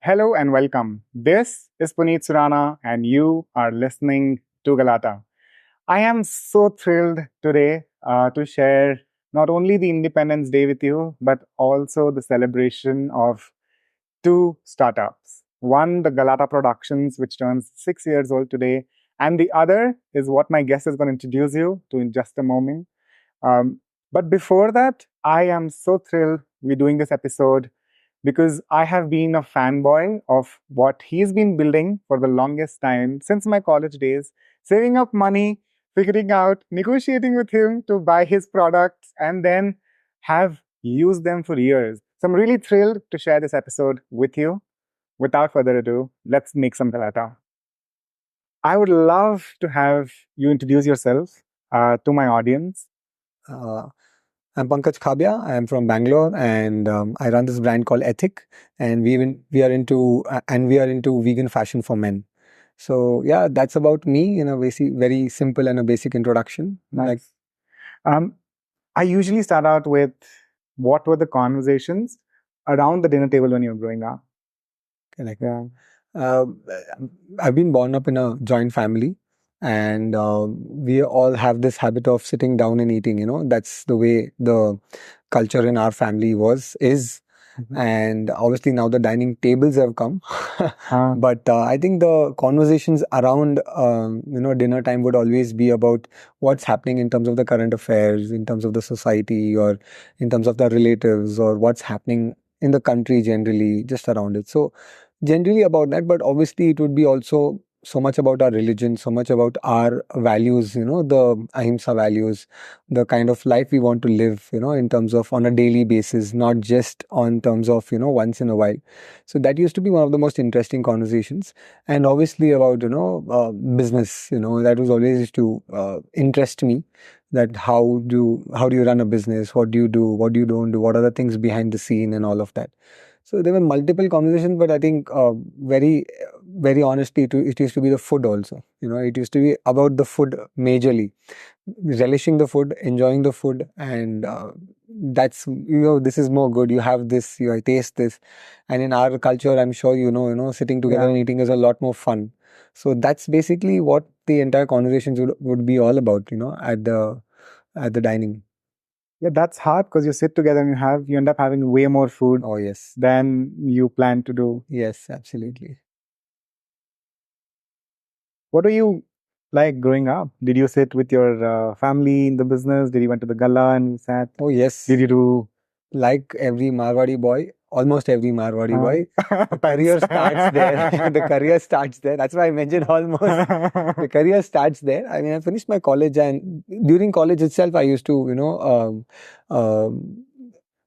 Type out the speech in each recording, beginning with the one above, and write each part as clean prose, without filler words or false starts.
Hello and welcome. This is Puneet Surana, and you are listening to Galata. I am so thrilled today to share not only the Independence Day with you, but also the celebration of two startups. One, the Galata Productions, which turns 6 years old today, and the other is what my guest is going to introduce you to in just a moment. Um, but before that, I am so thrilled we're doing this episode because I have been a fanboy of what he's been building for the longest time since my college days, saving up money, figuring out, negotiating with him to buy his products, and then have used them for years. So I'm really thrilled to share this episode with you. Without further ado, let's make some palata. I would love to have you introduce yourself to my audience. Uh, I'm Pankaj Khabiya. I'm from Bangalore, and I run this brand called Ethik, and we are into vegan fashion for men. So yeah, that's about me in a very simple and a basic introduction. Nice. Um, I usually start out with what were the conversations around the dinner table when you were growing up? Like, Yeah. uh, I've been born up in a joint family, and we all have this habit of sitting down and eating. That's the way the culture in our family is. Mhm. And obviously now the dining tables have come. Huh. But I think the conversations around dinner time would always be about what's happening in terms of the current affairs, in terms of the society, or in terms of the relatives, or what's happening in the country generally, just around it. So generally about that, but obviously it would be also so much about our religion, so much about our values, the ahimsa values, the kind of life we want to live, in terms of on a daily basis, not just on terms of, once in a while. So that used to be one of the most interesting conversations. And obviously about, business, that was always used to interest me, that how do you run a business? What do you do? What do you don't do? What are the things behind the scene and all of that? So there were multiple conversations, but I think very honestly, it used to be the food also. It used to be about the food majorly, relishing the food, enjoying the food, and that's this is more good. You have this, you taste this, and in our culture, I'm sure sitting together Yeah. and eating is a lot more fun. So that's basically what the entire conversations would be all about. At the dining. Yeah, that's hard because you sit together and you end up having way more food Oh yes, than you plan to do. yes, absolutely. What were you like growing up? Did you sit with your family in the business? Did you went to the gala and sat? Oh yes. Did you do Like every Marwadi boy, almost every Marwadi boy, the career Thanks. starts there. The career starts there. That's why I mentioned almost. The career starts there. I mean, I finished my college, and during college itself, I used to,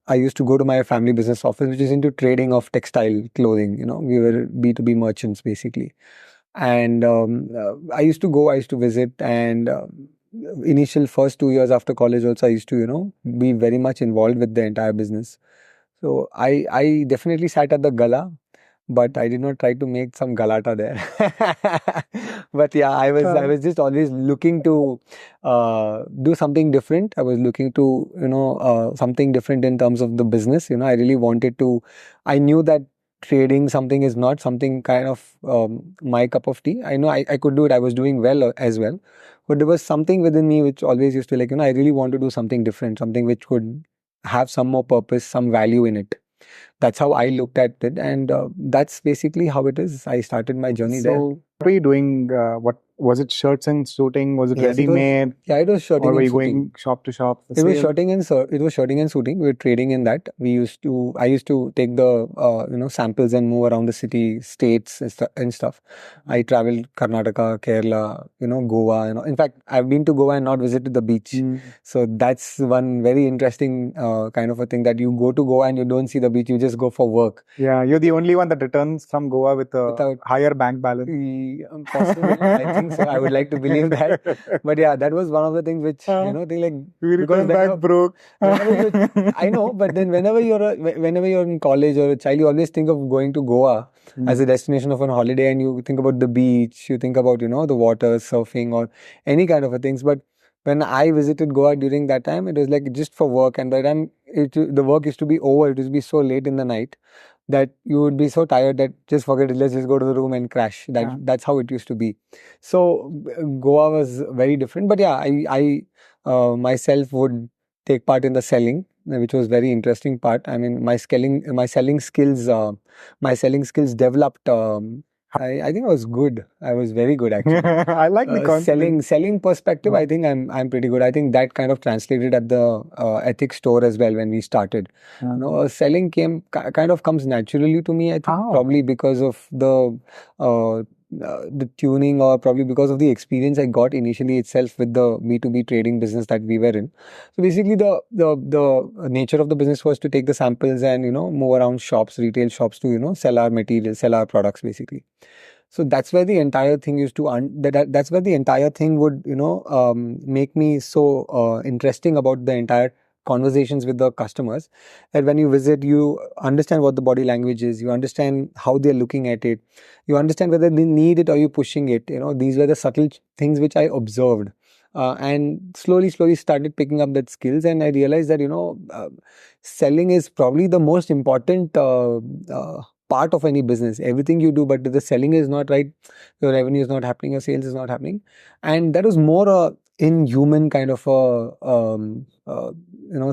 I used to go to my family business office, which is into trading of textile clothing. We were B2B merchants basically. And I used to visit, and initial first 2 years after college also, I used to, be very much involved with the entire business. So I definitely sat at the gala, but I did not try to make some galata there. But yeah, I was just always looking to do something different. I was looking to something different in terms of the business. I really wanted to. I knew that trading something is not something kind of my cup of tea. I know I could do it. I was doing well as well, but there was something within me which always used to I really want to do something different, something which could have some more purpose, some value in it. That's how I looked at it, and that's basically how it is. I started my journey there. So, what were you doing? What was it? Shirts and suiting? Was it Yes, it was. ready-made, Yeah, it was or shirting were and you suiting. going shop to shop for It was sale? shirting and suiting. We were trading in that. I used to take the samples and move around the city, states and stuff. I traveled Karnataka, Kerala, Goa. In fact, I've been to Goa and not visited the beach. Mm. So that's one very interesting kind of a thing, that you go to Goa and you don't see the beach. You just go for work. Yeah, you're the only one that returns from Goa with a Without higher bank balance. Possible, I think so. I would like to believe that. But yeah, that was one of the things which they like. We Because return back broke. I know, but then whenever you're in college or a child, you always think of going to Goa as a destination of a holiday, and you think about the beach, you think about the water, surfing, or any kind of a things. But when I visited Goa during that time, it was like just for work, and by the time the work used to be over, it used to be so late in the night that you would be so tired that just forget it, let's just go to the room and crash. That's how it used to be. So Goa was very different. But yeah, I myself would take part in the selling, which was very interesting part. I mean, my selling skills developed. I think I was good. I was very good actually. I like the confidence. Selling perspective, I think I'm pretty good. I think that kind of translated at the Ethic store as well when we started. Selling kind of comes naturally to me. I think probably because of the tuning, or probably because of the experience I got initially itself with the B2B trading business that we were in. So basically, the nature of the business was to take the samples and move around shops, retail shops, to sell our material, sell our products basically. So that's where the entire thing used to that's where the entire thing would make me so interesting about the entire conversations with the customers, that when you visit, you understand what the body language is, you understand how they're looking at it, you understand whether they need it or you pushing it. These were the subtle things which I observed, and slowly started picking up that skills, and I realized that selling is probably the most important part of any business. Everything you do, but if the selling is not right, your revenue is not happening, your sales is not happening. And that was more a inhuman kind of a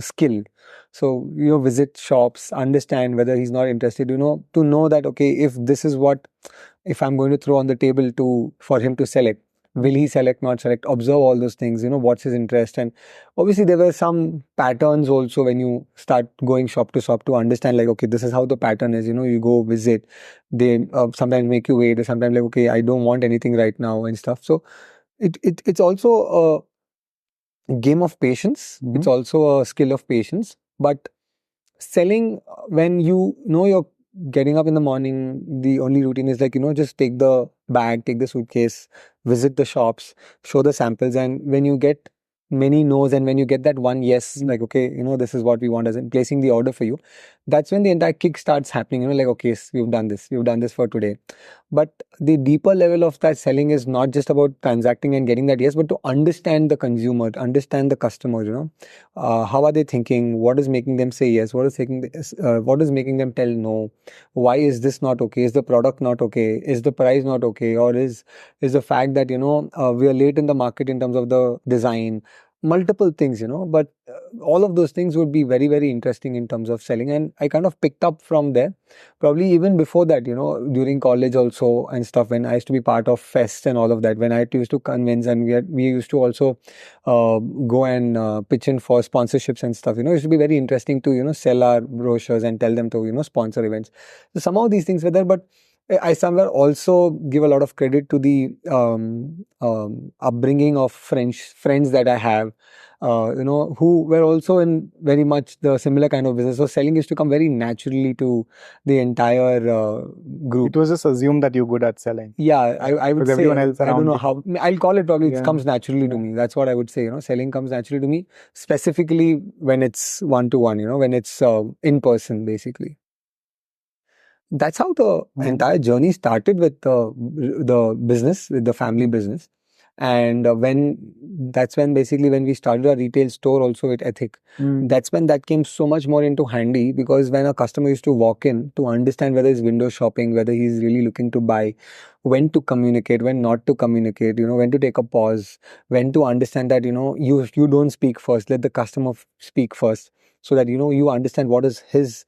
skill. So visit shops, understand whether he's not interested, to know that okay, if I'm going to throw on the table for him to select, will he select, not select, observe all those things, what's his interest. And obviously there were some patterns also when you start going shop to shop, to understand like, okay, this is how the pattern is. You go visit, they sometimes make you wait, they sometimes like, okay, I don't want anything right now and stuff. So it's also a game of patience. It's also a skill of patience. But selling, when you're getting up in the morning, the only routine is like, just take the bag, take the suitcase, visit the shops, show the samples. And when you get many no's, and when you get that one yes, like, okay, this is what we want, as in placing the order for you, that's when the entire kick starts happening, like, okay, we've done this for today. But the deeper level of that selling is not just about transacting and getting that yes, but to understand the consumer, understand the customer. How are they thinking? What is making them say yes? What is making them tell no? Why is this not okay? Is the product not okay? Is the price not okay? Or is the fact that we are late in the market in terms of the design? Multiple things, but all of those things would be very, very interesting in terms of selling. And I kind of picked up from there. Probably even before that, during college also and stuff, when I used to be part of fests and all of that, when I used to convince, and we used to also go and pitch in for sponsorships and stuff. It used to be very interesting to sell our brochures and tell them to sponsor events. So some of these things were there, but I somewhere also give a lot of credit to the upbringing of friends that I have, who were also in very much the similar kind of business. So selling used to come very naturally to the entire group. It was just assumed that you're good at selling. Yeah, I would say, everyone else I don't know you. how, I'll call it probably, it comes naturally to me. That's what I would say, selling comes naturally to me, specifically when it's one-to-one, when it's in person, basically. That's how the entire journey started with the business, with the family business. And that's when basically when we started our retail store also with Ethic, that's when that came so much more into handy, because when a customer used to walk in, to understand whether he's window shopping, whether he's really looking to buy, when to communicate, when not to communicate, when to take a pause, when to understand that, you don't speak first, let the customer speak first, so that, you understand what is his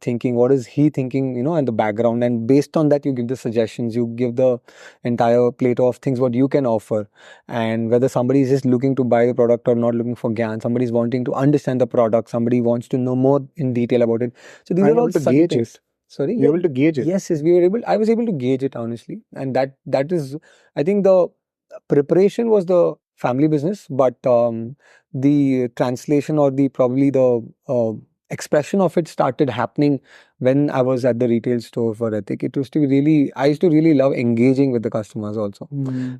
thinking, what is he thinking, and the background. And based on that, you give the suggestions, you give the entire plate of things, what you can offer. And whether somebody is just looking to buy the product or not looking for GAN, somebody's wanting to understand the product, somebody wants to know more in detail about it. So these are all subtle things. Sorry? You're able to gauge it. Yes, I was able to gauge it, honestly. And that is, I think the preparation was the family business, but the translation, or probably the expression of it started happening when I was at the retail store for Ethik. I used to really love engaging with the customers also.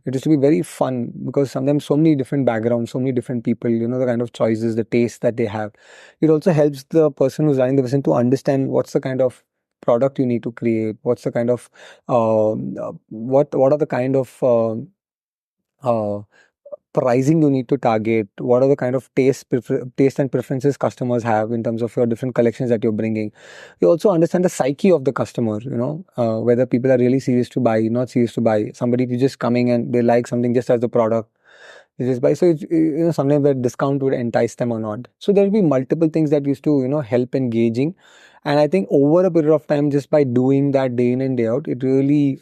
It used to be very fun, because sometimes so many different backgrounds, so many different people, the kind of choices, the taste that they have. It also helps the person who's running the business to understand what's the kind of product you need to create, what's the kind of what are the kind of pricing you need to target, what are the kind of taste and preferences customers have in terms of your different collections that you're bringing. You also understand the psyche of the customer, whether people are really serious to buy, not serious to buy. Somebody who's just coming and they like something just as the product. They just buy. So it's, sometimes that discount would entice them or not. So there will be multiple things that used to, help in gauging. And I think over a period of time, just by doing that day in and day out, it really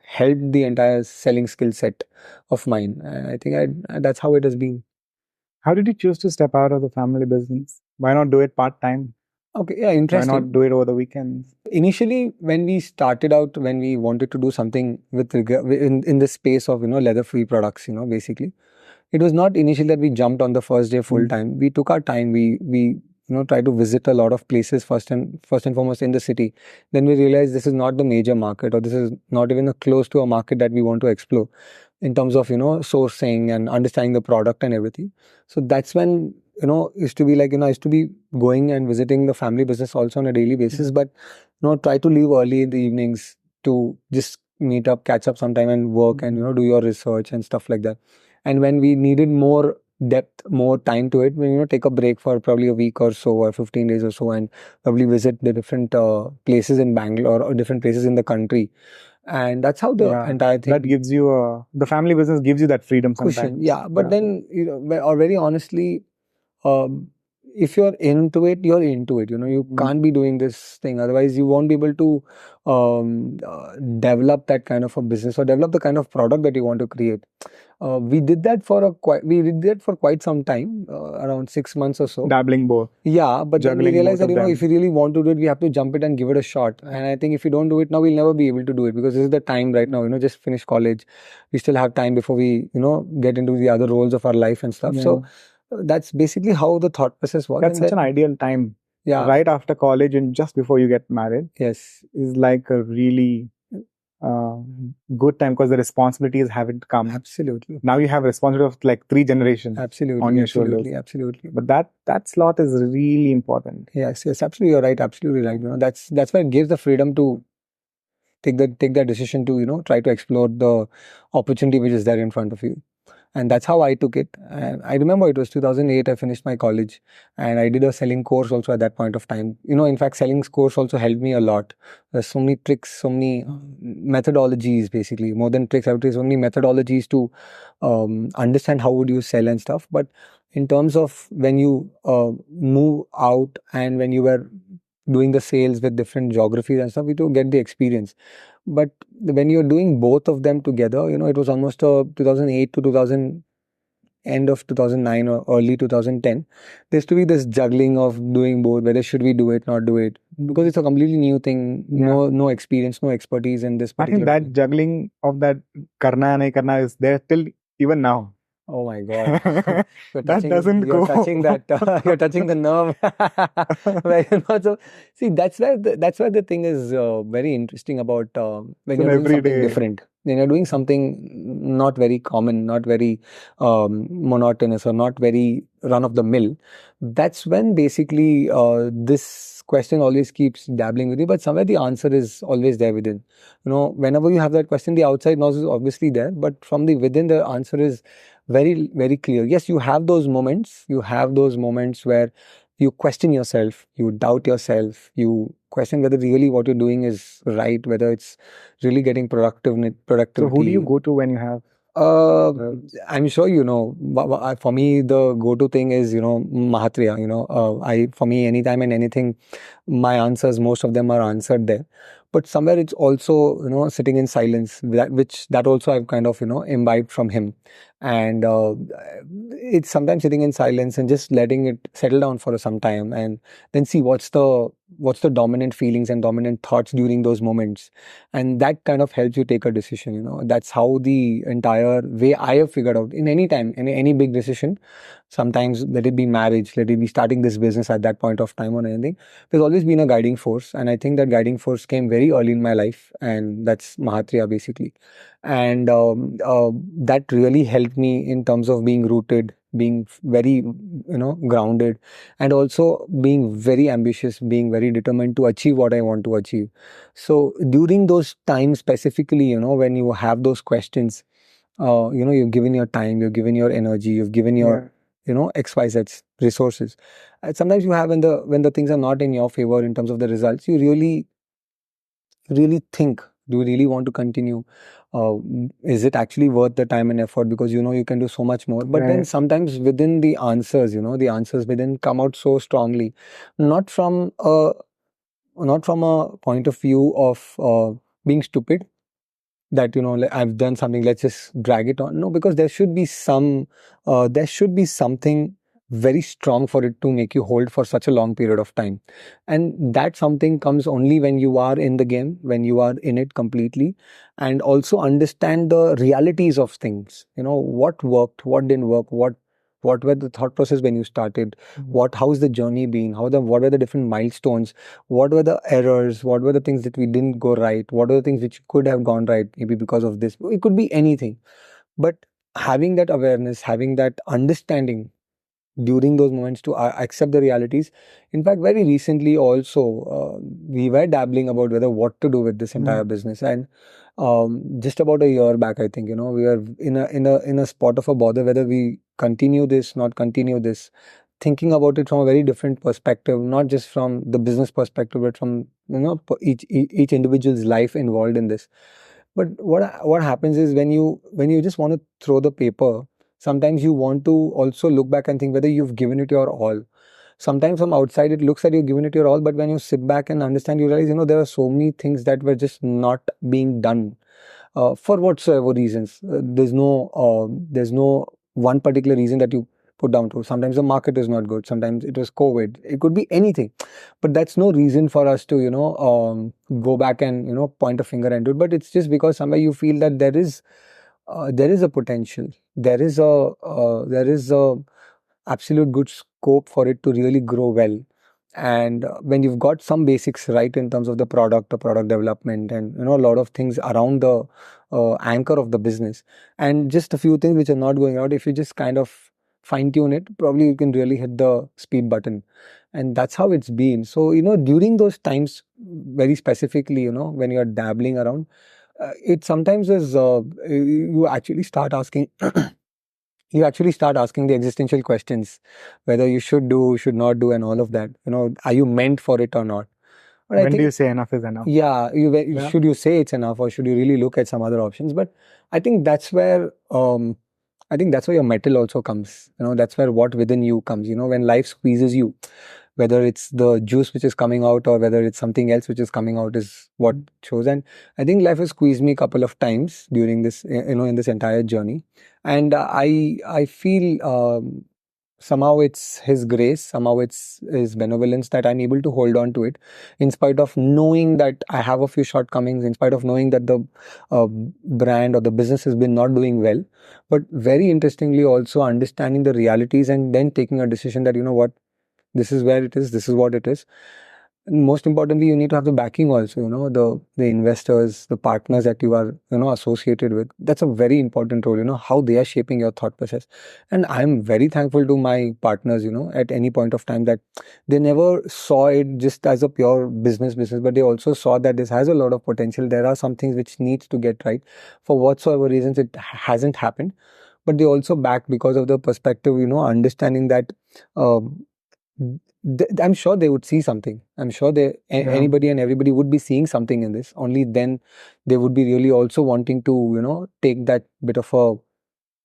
helped the entire selling skill set of mine. And I think that's how it has been. How did you choose to step out of the family business? Why not do it part time? Okay, yeah, Why not interesting. do it over the weekends? Initially, when we started out, when we wanted to do something in the space of leather-free products, basically, it was not initially that we jumped on the first day full time. We took our time. We tried to visit a lot of places first and foremost in the city. Then we realized this is not the major market, or this is not even close to a market that we want to explore in terms of sourcing and understanding the product and everything. So that's when used to be like I used to be going and visiting the family business also on a daily basis, but try to leave early in the evenings to just meet up, catch up sometime and work and do your research and stuff like that. And when we needed more depth, more time to it, we take a break for probably a week or so, or 15 days or so, and probably visit the different places in Bangalore or different places in the country. And that's how the entire thing. That gives you the family business gives you that freedom Cushion, sometimes. yeah. But then, or very honestly, um, if you're into it, you're into it. You can't be doing this thing. Otherwise, you won't be able to develop that kind of a business or develop the kind of product that you want to create. We did that for quite some time, around 6 months or so. Dabbling both. Yeah, but then we Juggling realized both that of them. if you really want to do it, we have to jump it and give it a shot. And I think if we don't do it now, we'll never be able to do it, because this is the time right now. Just finish college. We still have time before we get into the other roles of our life and stuff. So that's basically how the thought process was. That's such an ideal time. Yeah. Right after college and just before you get married. Yes. Is like a really good time, because the responsibilities haven't come. Absolutely. Now you have responsibility of like 3 generations. Absolutely. On your shoulders. Absolutely. But that slot is really important. Yes. Absolutely. You're right. Absolutely right. That's why it gives the freedom to take that decision to try to explore the opportunity which is there in front of you. And that's how I took it. And I remember it was 2008, I finished my college, and I did a selling course also at that point of time. In fact, selling course also helped me a lot. There's so many tricks, so many methodologies, basically. More than tricks, I would say so many methodologies to understand how would you sell and stuff. But in terms of when you move out and when you were doing the sales with different geographies and stuff, we do get the experience. But when you're doing both of them together, it was almost a 2008 to 2000, end of 2009 or early 2010. There used to be this juggling of doing both, whether should we do it, not do it, because it's a completely new thing. No experience, no expertise in this particular. I think that juggling of that karna nahi karna is there till even now. Oh my God. That doesn't go. You're touching that. You're touching the nerve. So, see, that's where the thing is very interesting about when you're doing something different. When you're doing something not very common, not very monotonous, or not very run of the mill. That's when basically this question always keeps dabbling with you, but somewhere the answer is always there within. Whenever you have that question, the outside noise is obviously there, but from the within, the answer is very, very clear. Yes, you have those moments. You have those moments where you question yourself, you doubt yourself, you question whether really what you're doing is right, whether it's really getting productivity. So who do you go to when you have? I'm sure for me the go-to thing is Mahatria. For me, anytime and anything, my answers, most of them are answered there. But somewhere it's also sitting in silence, that also I've kind of imbibed from him. And it's sometimes sitting in silence and just letting it settle down for some time, and then see what's the dominant feelings and dominant thoughts during those moments, and that kind of helps you take a decision. That's how the entire way I have figured out in any time, in any big decision. Sometimes, let it be marriage, let it be starting this business at that point of time or anything, there's always been a guiding force, and I think that guiding force came very early in my life, and that's Mahatria basically. And that really helped me in terms of being rooted, being very grounded, and also being very ambitious, being very determined to achieve what I want to achieve. So during those times specifically, when you have those questions, You've given your time, you've given your energy, you've given your, Yeah. XYZ resources. And sometimes you have, when the things are not in your favor in terms of the results, you really think, do you really want to continue? Is it actually worth the time and effort? Because you can do so much more. But then Right. sometimes within the answers, the answers within come out so strongly, not from a not from a point of view of being stupid, that like, I've done something, let's just drag it on. No, because there should be something very strong for it to make you hold for such a long period of time. And that something comes only when you are in the game, when you are in it completely, and also understand the realities of things. What worked, what didn't work, what were the thought process when you started, how's the journey been, what were the different milestones, what were the errors, what were the things that we didn't go right, what are the things which could have gone right, maybe because of this. It could be anything. But having that awareness, having that understanding during those moments to accept the realities. In fact, very recently also, we were dabbling about whether what to do with this entire business. And just about a year back, I think, we were in a spot of a bother whether we continue this, not continue this, thinking about it from a very different perspective, not just from the business perspective, but from each individual's life involved in this. But what happens is, when you just want to throw the paper, sometimes you want to also look back and think whether you've given it your all. Sometimes from outside it looks like you've given it your all, but when you sit back and understand, you realize there are so many things that were just not being done, for whatsoever reasons. There's no one particular reason that you put down to. Sometimes the market is not good. Sometimes it was COVID. It could be anything, but that's no reason for us to go back and point a finger and do it. But it's just because somewhere you feel that there is a potential. There is a absolute good scope for it to really grow well. And when you've got some basics right in terms of the product development, and a lot of things around the anchor of the business, and just a few things which are not going out, if you just kind of fine tune it, probably you can really hit the speed button. And that's how it's been. So during those times, very specifically, when you're dabbling around, it sometimes is, you actually start asking the existential questions, whether you should do, should not do, and all of that. Are you meant for it or not? But I When do you think, say enough is enough? yeah, Yeah. should you say it's enough, or should you really look at some other options? But I think that's where your metal also comes. That's where what within you comes. When life squeezes you, whether it's the juice which is coming out or whether it's something else which is coming out, is what shows. And I think life has squeezed me a couple of times during this, in this entire journey. And I feel, somehow it's his grace, somehow it's his benevolence that I'm able to hold on to it, in spite of knowing that I have a few shortcomings, in spite of knowing that the brand or the business has been not doing well. But very interestingly, also understanding the realities and then taking a decision that, what, this is where it is, this is what it is. And most importantly, you need to have the backing also, the investors, the partners that you are, associated with. That's a very important role, how they are shaping your thought process. And I'm very thankful to my partners, at any point of time, that they never saw it just as a pure business, but they also saw that this has a lot of potential. There are some things which needs to get right. For whatsoever reasons, it hasn't happened. But they also back because of the perspective, understanding that, um, I'm sure they would see something. I'm sure Yeah. anybody and everybody would be seeing something in this. Only then they would be really also wanting to, take that bit of a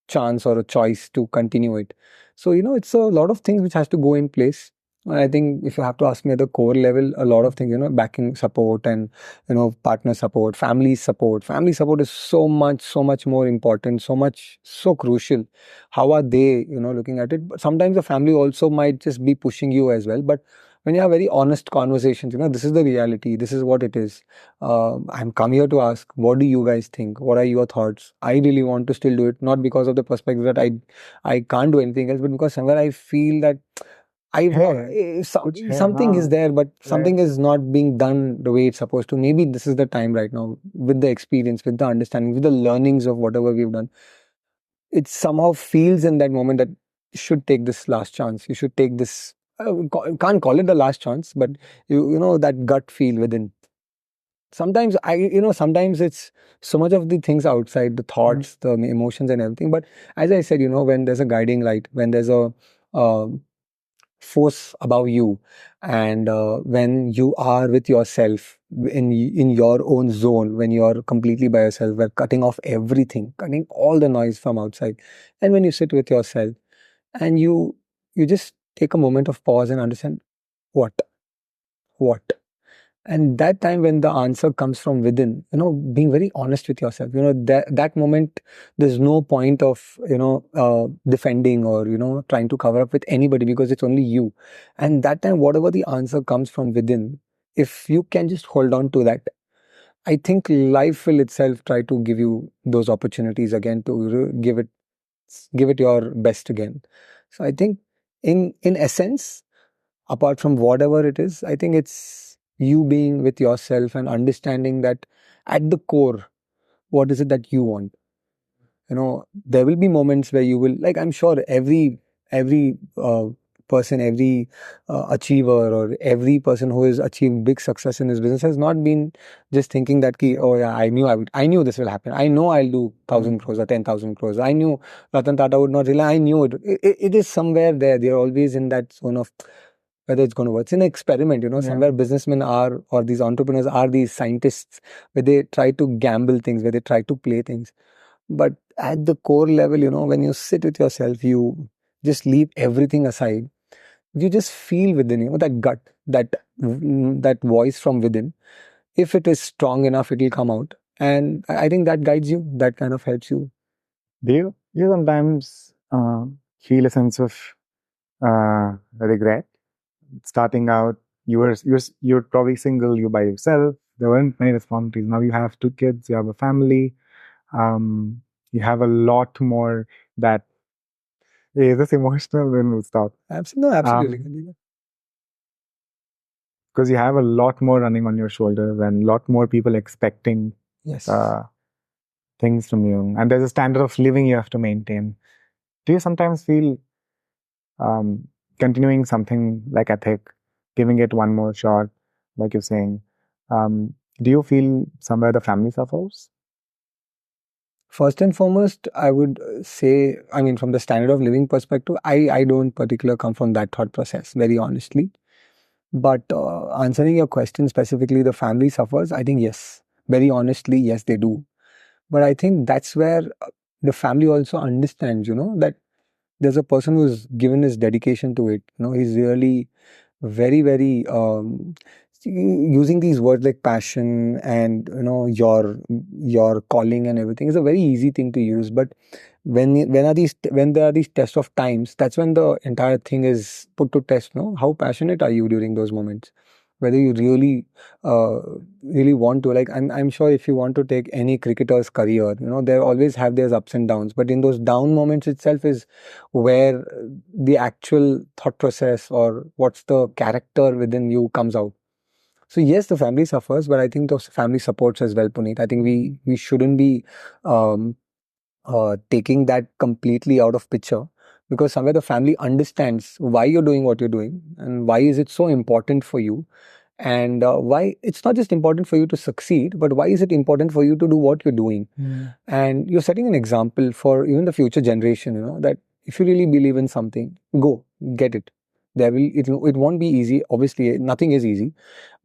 chance or a choice to continue it. So, it's a lot of things which has to go in place. And I think if you have to ask me at the core level, a lot of things, backing support and, partner support, family support. Family support is so much more important, so crucial. How are they, looking at it? But sometimes the family also might just be pushing you as well. But when you have very honest conversations, this is the reality, this is what it is. I'm come here to ask, what do you guys think? What are your thoughts? I really want to still do it, not because of the perspective that I can't do anything else, but because somewhere I feel that Hey, kuch hai, something is हाँ, there, but right. something is not being done the way it's supposed to. Maybe this is the time right now, with the experience, with the understanding, with the learnings of whatever we've done. It somehow feels in that moment that you should take this last chance. You should take this. Can't call it the last chance, but you know that gut feel within. Sometimes sometimes it's so much of the things outside, the thoughts, the emotions and everything. But as I said, when there's a guiding light, when there's a uh, force above you, and when you are with yourself in your own zone, when you're completely by yourself, where cutting off everything, cutting all the noise from outside, and when you sit with yourself and you just take a moment of pause and understand what what and that time when the answer comes from within, being very honest with yourself, that moment, there's no point of defending or trying to cover up with anybody, because it's only you. And that time, whatever the answer comes from within, if you can just hold on to that, I think life will itself try to give you those opportunities again to give it your best again. So I think, in essence, apart from whatever it is, I think it's you being with yourself and understanding that at the core, what is it that you want? There will be moments where you will, like, I'm sure every person, every achiever, or every person who has achieved big success in his business has not been just thinking that ki, oh yeah, I knew this will happen. I know I'll do 1,000 crores or 10,000 crores. I knew Ratan Tata would not rely. I knew it is somewhere there. They're always in that zone of whether it's going to work. It's an experiment, somewhere businessmen are, or these entrepreneurs are these scientists, where they try to gamble things, where they try to play things. But at the core level, when you sit with yourself, you just leave everything aside. You just feel within, that gut, that voice from within. If it is strong enough, it will come out. And I think that guides you, that kind of helps you. Do you sometimes feel a sense of regret? Starting out, you're probably single, you're by yourself. There weren't many responsibilities. Now you have two kids, you have a family, you have a lot more that is this emotional when we stop. Absolutely, no, absolutely. Because you have a lot more running on your shoulders and a lot more people expecting Yes. things from you, and there's a standard of living you have to maintain. Do you sometimes feel continuing something like Ethic, giving it one more shot, like you're saying, do you feel somewhere the family suffers? First and foremost, I would say, I mean, from the standard of living perspective, I don't particularly come from that thought process, very honestly. But answering your question specifically, the family suffers. I think yes, very honestly, yes, they do. But I think that's where the family also understands, that there's a person who's given his dedication to it. He's really very, very using these words like passion and your calling and everything is a very easy thing to use. But when there are these tests of times, that's when the entire thing is put to test. How passionate are you during those moments? Whether you uh, really want to, like, I'm sure if you want to take any cricketer's career, they always have their ups and downs. But in those down moments itself is where the actual thought process or what's the character within you comes out. So yes, the family suffers, but I think the family supports as well, Puneet. I think we shouldn't be um, taking that completely out of picture, because somewhere the family understands why you're doing what you're doing and why is it so important for you, and why it's not just important for you to succeed, but why is it important for you to do what you're doing. And you're setting an example for even the future generation, that if you really believe in something, go get it. It won't be easy, obviously nothing is easy,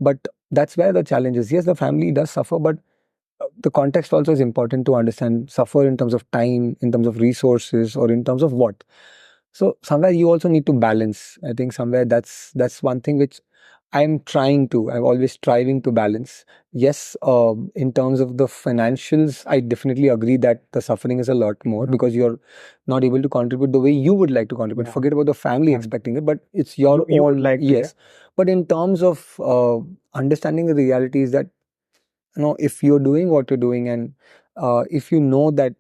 but that's where the challenge is. Yes, the family does suffer, but the context also is important to understand. Suffer in terms of time, in terms of resources, or in terms of what. So somewhere you also need to balance. I think somewhere that's one thing which I'm always striving to balance. Yes, in terms of the financials, I definitely agree that the suffering is a lot more, because you're not able to contribute the way you would like to contribute. Yeah. Forget about the family expecting it, but it's your You would own. like to, Yes. But in terms of understanding the reality is that, if you're doing what you're doing, and if you know that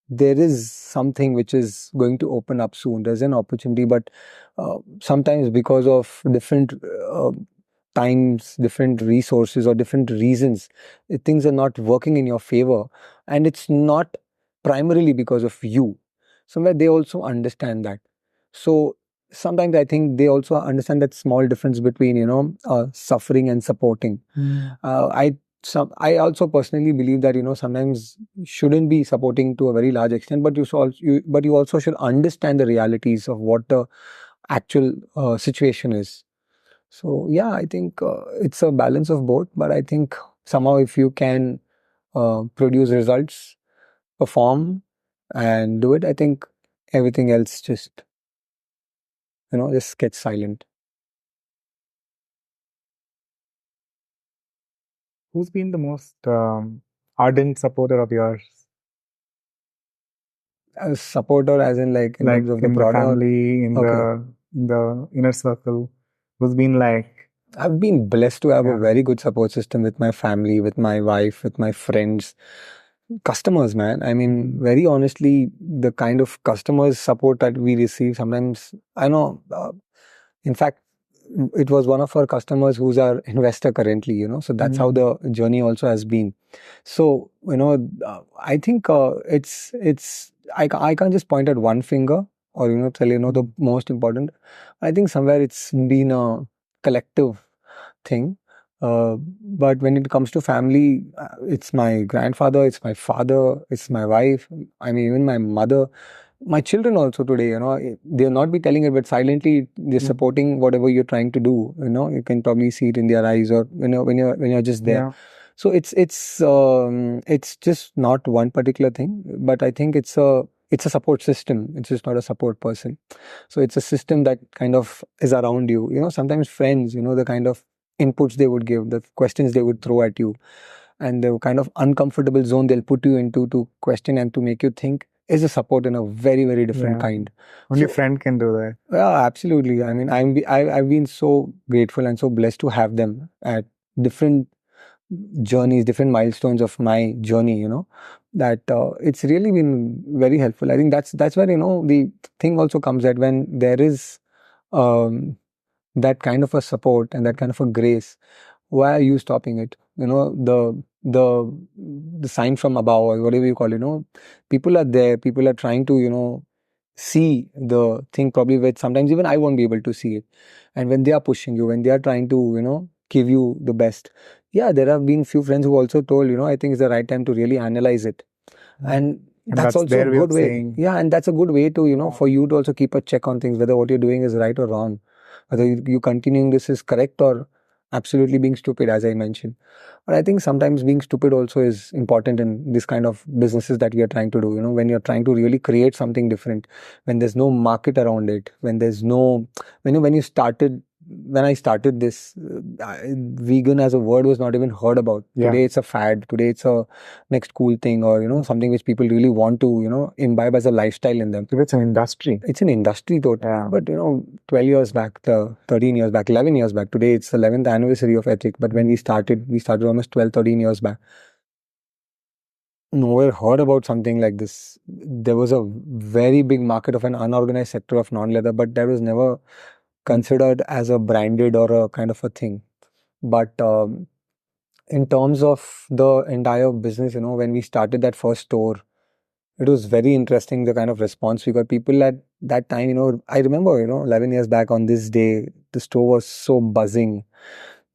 there is something which is going to open up soon, there's an opportunity, but sometimes because of different times, different resources, or different reasons, things are not working in your favor, and it's not primarily because of you. Somewhere they also understand that. So sometimes I think they also understand that small difference between suffering and supporting. I I also personally believe that, sometimes you shouldn't be supporting to a very large extent, but but you also should understand the realities of what the actual situation is. So yeah, I think it's a balance of both, but I think somehow if you can produce results, perform, and do it, I think everything else just gets silent. Who's been the most ardent supporter of yours? As supporter, as in like in Like terms of the in the product. family, Okay. in the inner circle, who's been like, I've been blessed to have a yeah, very good support system with my family, with my wife, with my friends, customers, man. I mean, very honestly, the kind of customers support that we receive sometimes, I know, in fact, it was one of our customers who's our investor currently, so that's how the journey also has been. So, I think I can't just point at one finger or, tell, the most important. I think somewhere it's been a collective thing. But when it comes to family, it's my grandfather, it's my father, it's my wife. I mean, even my mother, my children also today, they'll not be telling it, but silently they're supporting whatever you're trying to do. You can probably see it in their eyes, or when you're just there. yeah, So it's just not one particular thing, but I think it's a support system. It's just not a support person. So it's a system that kind of is around you. Sometimes friends, the kind of inputs they would give, the questions they would throw at you, and the kind of uncomfortable zone they'll put you into to question and to make you think is a support in a very, very different yeah. kind. Only So, friend can do that. yeah, absolutely. I mean, I've been so grateful and so blessed to have them at different journeys, different milestones of my journey, that it's really been very helpful. I think that's where, the thing also comes that when there is um, that kind of a support and that kind of a grace, why are you stopping it? The sign from above, or whatever you call it, people are there, people are trying to, see the thing probably which sometimes even I won't be able to see it. And when they are pushing you, when they are trying to, give you the best. Yeah, there have been few friends who also told, I think it's the right time to really analyze it. And And that's that's also a their way good of way. saying, Yeah, and that's a good way to, for you to also keep a check on things, whether what you're doing is right or wrong. Whether you continuing this is correct or absolutely being stupid, as I mentioned. But I think sometimes being stupid also is important in this kind of businesses that we are trying to do. When you're trying to really create something different, when there's no market around it, when there's no, when I started this, vegan as a word was not even heard about. yeah, Today it's a fad. Today it's a next cool thing, or something which people really want to imbibe as a lifestyle in them. it's an industry. It's an industry though. Yeah, But 12 years back, 13 years back, 11 years back, today it's 11th anniversary of Ethic. But when we started almost 12, 13 years back. Nowhere heard about something like this. There was a very big market of an unorganized sector of non-leather, but that was never considered as a branded or a kind of a thing. But in terms of the entire business, when we started that first store, it was very interesting the kind of response we got. People at that time, I remember, 11 years back on this day, the store was so buzzing.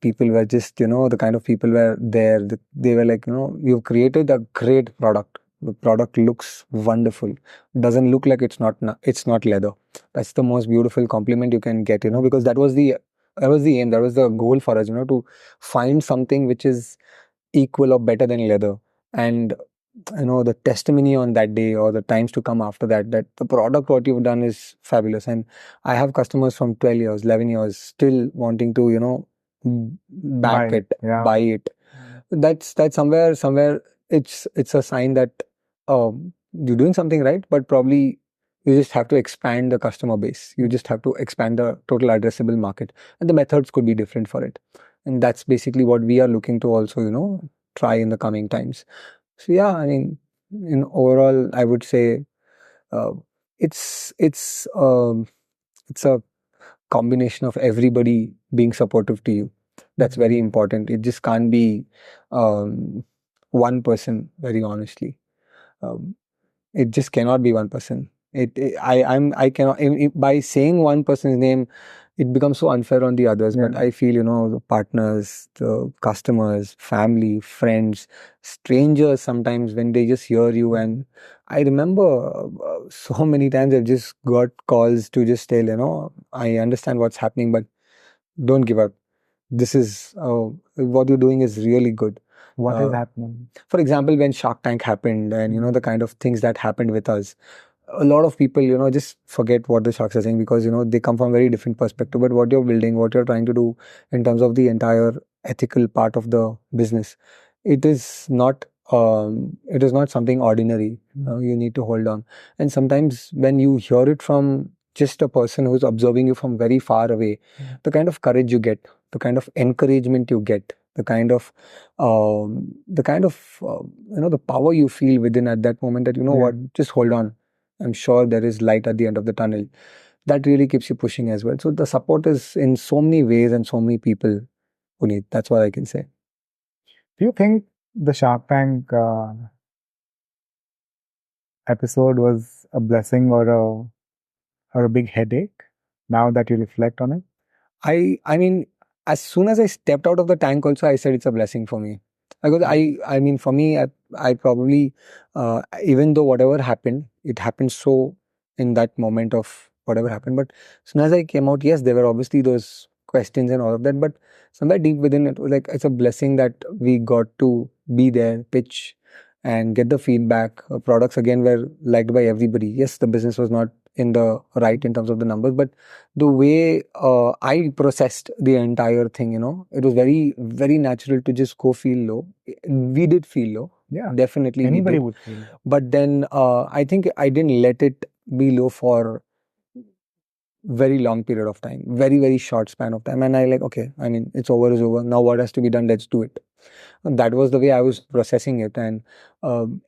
People were just, the kind of people were there. They were like, you've created a great product. The product looks wonderful. Doesn't look like it's not leather. That's the most beautiful compliment you can get, because that was the aim, that was the goal for us, to find something which is equal or better than leather. And the testimony on that day or the times to come after that the product what you've done is fabulous. And I have customers from 12 years, 11 years still wanting to back buy, it, yeah, buy it. That's somewhere it's a sign that you're doing something right, but probably you just have to expand the customer base. You just have to expand the total addressable market, and the methods could be different for it. And that's basically what we are looking to also try in the coming times. So yeah, I mean, in overall, I would say uh, it's it's um, it's a combination of everybody being supportive to you. That's very important. It just can't be um, one person. Very honestly, um, it just cannot be one person. I cannot by saying one person's name. it becomes so unfair on the others. But Yeah. I feel, the partners, the customers, family, friends, strangers, sometimes when they just hear you, and I remember so many times I've just got calls to just tell, I understand what's happening, but don't give up. This is what you're doing is really good. What is happening? For example, when Shark Tank happened, and the kind of things that happened with us, a lot of people, just forget what the sharks are saying, because they come from a very different perspective. But what you're building, what you're trying to do in terms of the entire ethical part of the business, it is not something ordinary. You need to hold on. And sometimes when you hear it from just a person who's observing you from very far away, the kind of courage you get, the kind of encouragement you get, the power you feel within at that moment, that what, just hold on. I'm sure there is light at the end of the tunnel. That really keeps you pushing as well. So the support is in so many ways and so many people, Puneet. That's what I can say. Do you think the Shark Tank episode was a blessing or a big headache now that you reflect on it? I mean, as soon as I stepped out of the tank, also I said it's a blessing for me, because I mean, for me, I probably, even though whatever happened, it happened so in that moment of whatever happened. But as soon as I came out, yes, there were obviously those questions and all of that, but somewhere deep within it was like, it's a blessing that we got to be there, pitch, and get the feedback. Products again were liked by everybody. Yes, the business was not in the right in terms of the numbers, but the way I processed the entire thing, it was very, very natural to just go feel low. We did feel low. Yeah, Definitely we anybody did. would feel. But then I think I didn't let it be low for very long period of time, very, very short span of time. And I like, okay, I mean, it's over is over. Now what has to be done? Let's do it. And that was the way I was processing it. And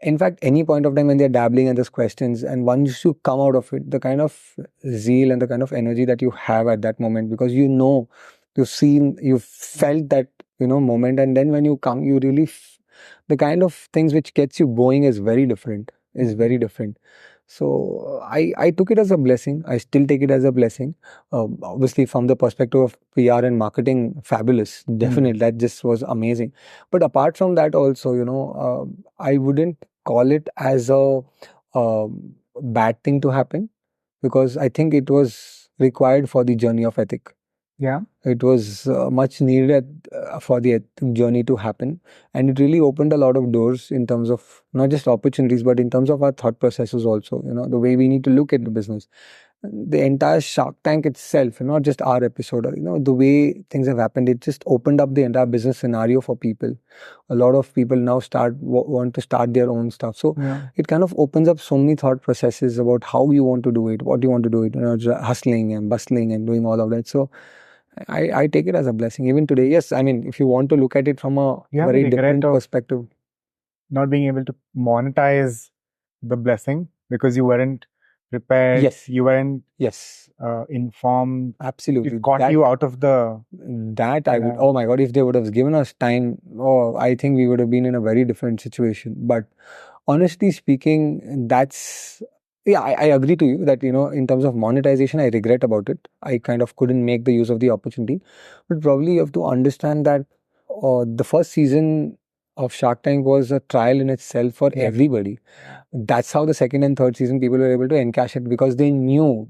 in fact, any point of time when they're dabbling in these questions, and once you come out of it, the kind of zeal and the kind of energy that you have at that moment, because you've seen, you've felt that, moment. And then when you come, you really, the kind of things which gets you going is very different, is very different. So I took it as a blessing. I still take it as a blessing. Obviously, from the perspective of PR and marketing, fabulous. Definitely, that just was amazing. But apart from that, also, I wouldn't call it as a bad thing to happen, because I think it was required for the journey of ethic. Yeah. It was much needed for the journey to happen. And it really opened a lot of doors in terms of not just opportunities, but in terms of our thought processes also, the way we need to look at the business. The entire Shark Tank itself, not just our episode, the way things have happened, it just opened up the entire business scenario for people. A lot of people now want to start their own stuff. So it kind of opens up so many thought processes about how you want to do it, what you want to do it, hustling and bustling and doing all of that. So I take it as a blessing even today. Yes, I mean, if you want to look at it from a very different perspective, not being able to monetize the blessing because you weren't prepared. Yes. You weren't informed. Absolutely. It caught you out of the. That I would. Oh my God! If they would have given us time, I think we would have been in a very different situation. But honestly speaking, that's. Yeah, I agree to you that, in terms of monetization, I regret about it. I kind of couldn't make the use of the opportunity. But probably you have to understand that the first season of Shark Tank was a trial in itself for everybody. That's how the second and third season people were able to encash it, because they knew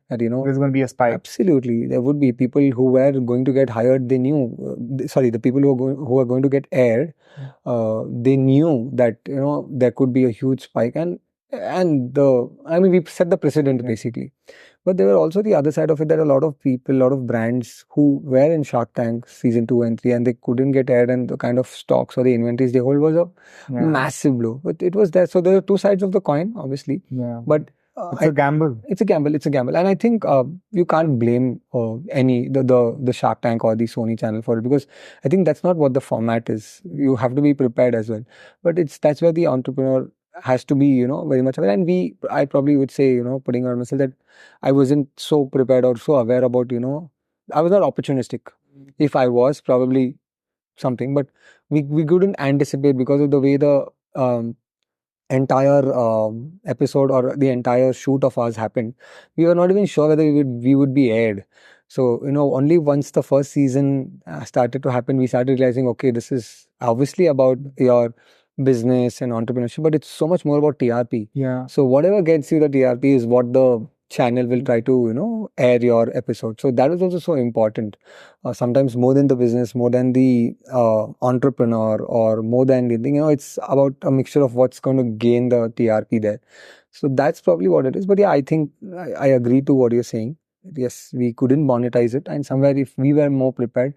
that, there's going to be a spike. Absolutely. There would be people who were going to get hired. They knew, the people who are going to get aired, they knew that, there could be a huge spike. We set the precedent basically. But there were also the other side of it, that a lot of people, a lot of brands who were in Shark Tank season 2 and 3, and they couldn't get aired, and the kind of stocks or the inventories they hold was a massive blow. But it was there. So there are two sides of the coin, obviously. Yeah. But it's a gamble. It's a gamble. It's a gamble. And I think you can't blame the Shark Tank or the Sony channel for it, because I think that's not what the format is. You have to be prepared as well. But that's where the entrepreneur has to be, very much aware. And I probably would say, putting on myself, that I wasn't so prepared or so aware about, I was not opportunistic. If I was, probably something, but we couldn't anticipate, because of the way the entire episode or the entire shoot of ours happened. We were not even sure whether we would be aired. So, only once the first season started to happen, we started realizing, okay, this is obviously about your business and entrepreneurship, but it's so much more about TRP. Yeah. So whatever gets you the TRP is what the channel will try to, air your episode. So that is also so important. Sometimes more than the business, more than the entrepreneur, or more than anything, it's about a mixture of what's going to gain the TRP there. So that's probably what it is. But yeah, I think I agree to what you're saying. Yes, we couldn't monetize it, and somewhere if we were more prepared,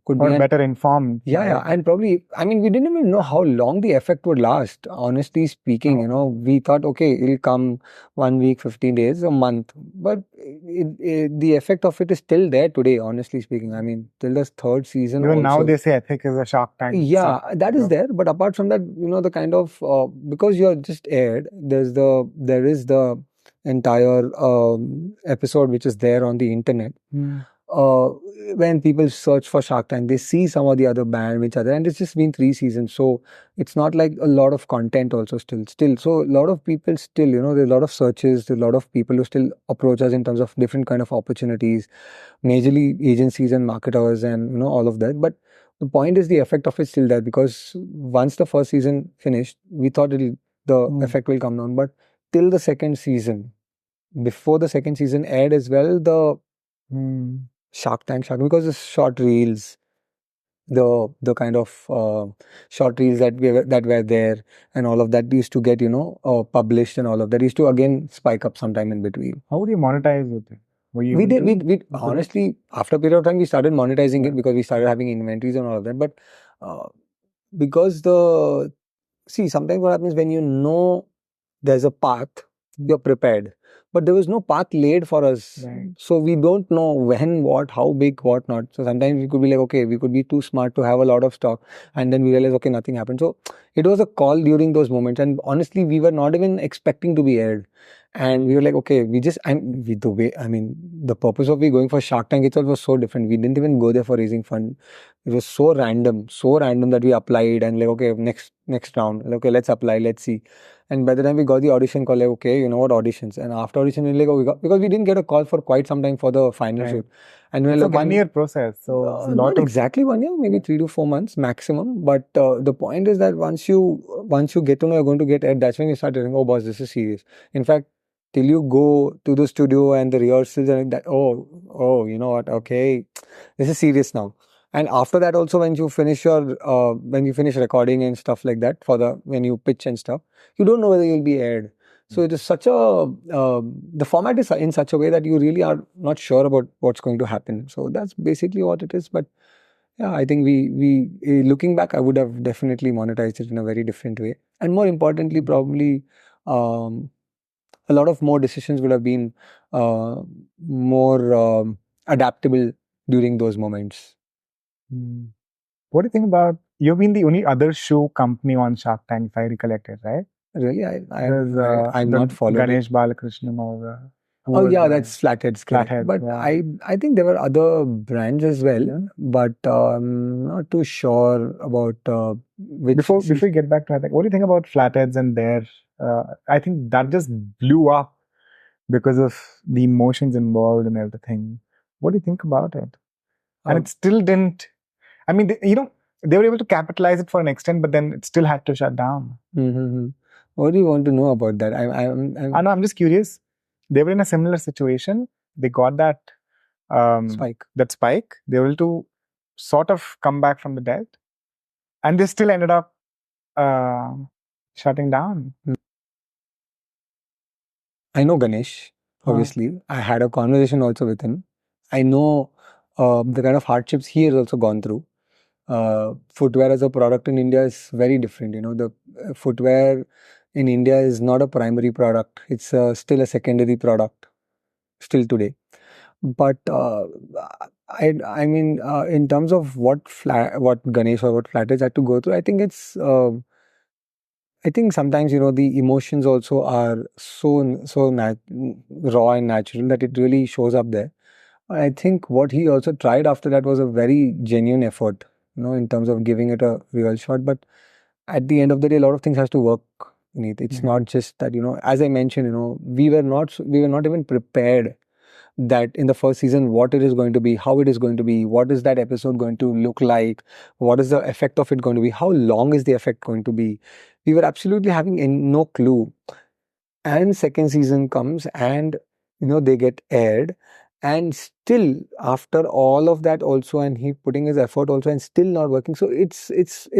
could be. Or And better informed. yeah, Right? and probably, I mean, we didn't even know how long the effect would last. Honestly speaking, Oh. we thought, okay, it'll come 1 week, 15 days, a month, but the effect of it is still there today. Honestly speaking, I mean, till the third season Even now also. they say Ethic is a Shark Tank. Yeah, that is there. But apart from that, the kind of because you're just aired, there is the entire episode which is there on the internet. Uh, when people search for Shark Tank, they see some of the other band which are there, and it's just been 3 seasons, so it's not like a lot of content also still. So a lot of people still, there's a lot of searches, there's a lot of people who still approach us in terms of different kind of opportunities, majorly agencies and marketers and all of that. But the point is the effect of it still there, because once the first season finished, we thought the effect will come down, but till the second season, before the second season aired as well, the Shark Tank, because the short reels, the kind of short reels that were there, and all of that used to get published, and all of that used to again spike up sometime in between. How would you monetize with it? Were you We able did. to? We honestly, after a period of time, we started monetizing Yeah. it because we started having inventories and all of that. But because the see, sometimes what happens when there's a path, you're prepared. But there was no path laid for us. Right. So we don't know when, what, how big, what not. So sometimes we could be like, okay, we could be too smart to have a lot of stock. And then we realize, okay, nothing happened. So it was a call during those moments. And honestly, we were not even expecting to be aired. And we were like, okay, the purpose of we going for Shark Tank itself was so different. We didn't even go there for raising fund. It was so random that we applied and like, okay, next round. Like, okay, let's apply, let's see. And by the time we got the audition call, like, okay, you know what, auditions. And after audition, we like, oh, because we didn't get a call for quite some time for the final Right. shoot. And we're It's a like, 1 year process. So a lot not of exactly 1 year, maybe 3 to 4 months maximum. But the point is that once you get to know you're going to get aired, that's when you start thinking, oh, boss, this is serious. In fact, till you go to the studio and the rehearsals and that, oh, you know what, okay, this is serious now. And after that also, when you finish recording and stuff like that, when you pitch and stuff, you don't know whether you'll be aired. So it is such the format is in such a way that you really are not sure about what's going to happen. So that's basically what it is. But yeah, I think we looking back, I would have definitely monetized it in a very different way. And more importantly, probably a lot of more decisions would have been more adaptable during those moments. What do you think about? You've been the only other shoe company on Shark Tank, if I recollect it, right? Really, I'm the not followed Ganesh it. Balakrishnan or who Oh was yeah, the that's Flatheads, correct. Flathead. But Yeah. I think there were other brands as well, but I'm not too sure about which. Before we get back to that, what do you think about Flatheads and their? I think that just blew up because of the emotions involved and everything. What do you think about it? And it still didn't. I mean, they were able to capitalize it for an extent, but then it still had to shut down. What do you want to know about that? I know. I'm just curious. They were in a similar situation. They got that spike. That spike. They were able to sort of come back from the dead, and they still ended up shutting down. I know Ganesh, obviously. I had a conversation also with him. I know the kind of hardships he has also gone through. Footwear as a product in India is very different. The footwear in India is not a primary product. It's still a secondary product, still today. But I mean, in terms of what Ganesh or what Flatheads had to go through, I think it's. I think sometimes the emotions also are so raw and natural that it really shows up there. I think what he also tried after that was a very genuine effort, in terms of giving it a real shot. But at the end of the day, a lot of things has to work in it. It's not just that, as I mentioned, we were not even prepared that in the first season, what it is going to be, how it is going to be, what is that episode going to look like, what is the effect of it going to be, how long is the effect going to be. We were absolutely having no clue. And second season comes, and they get aired, and still after all of that also, and he putting his effort also, and still not working. So it's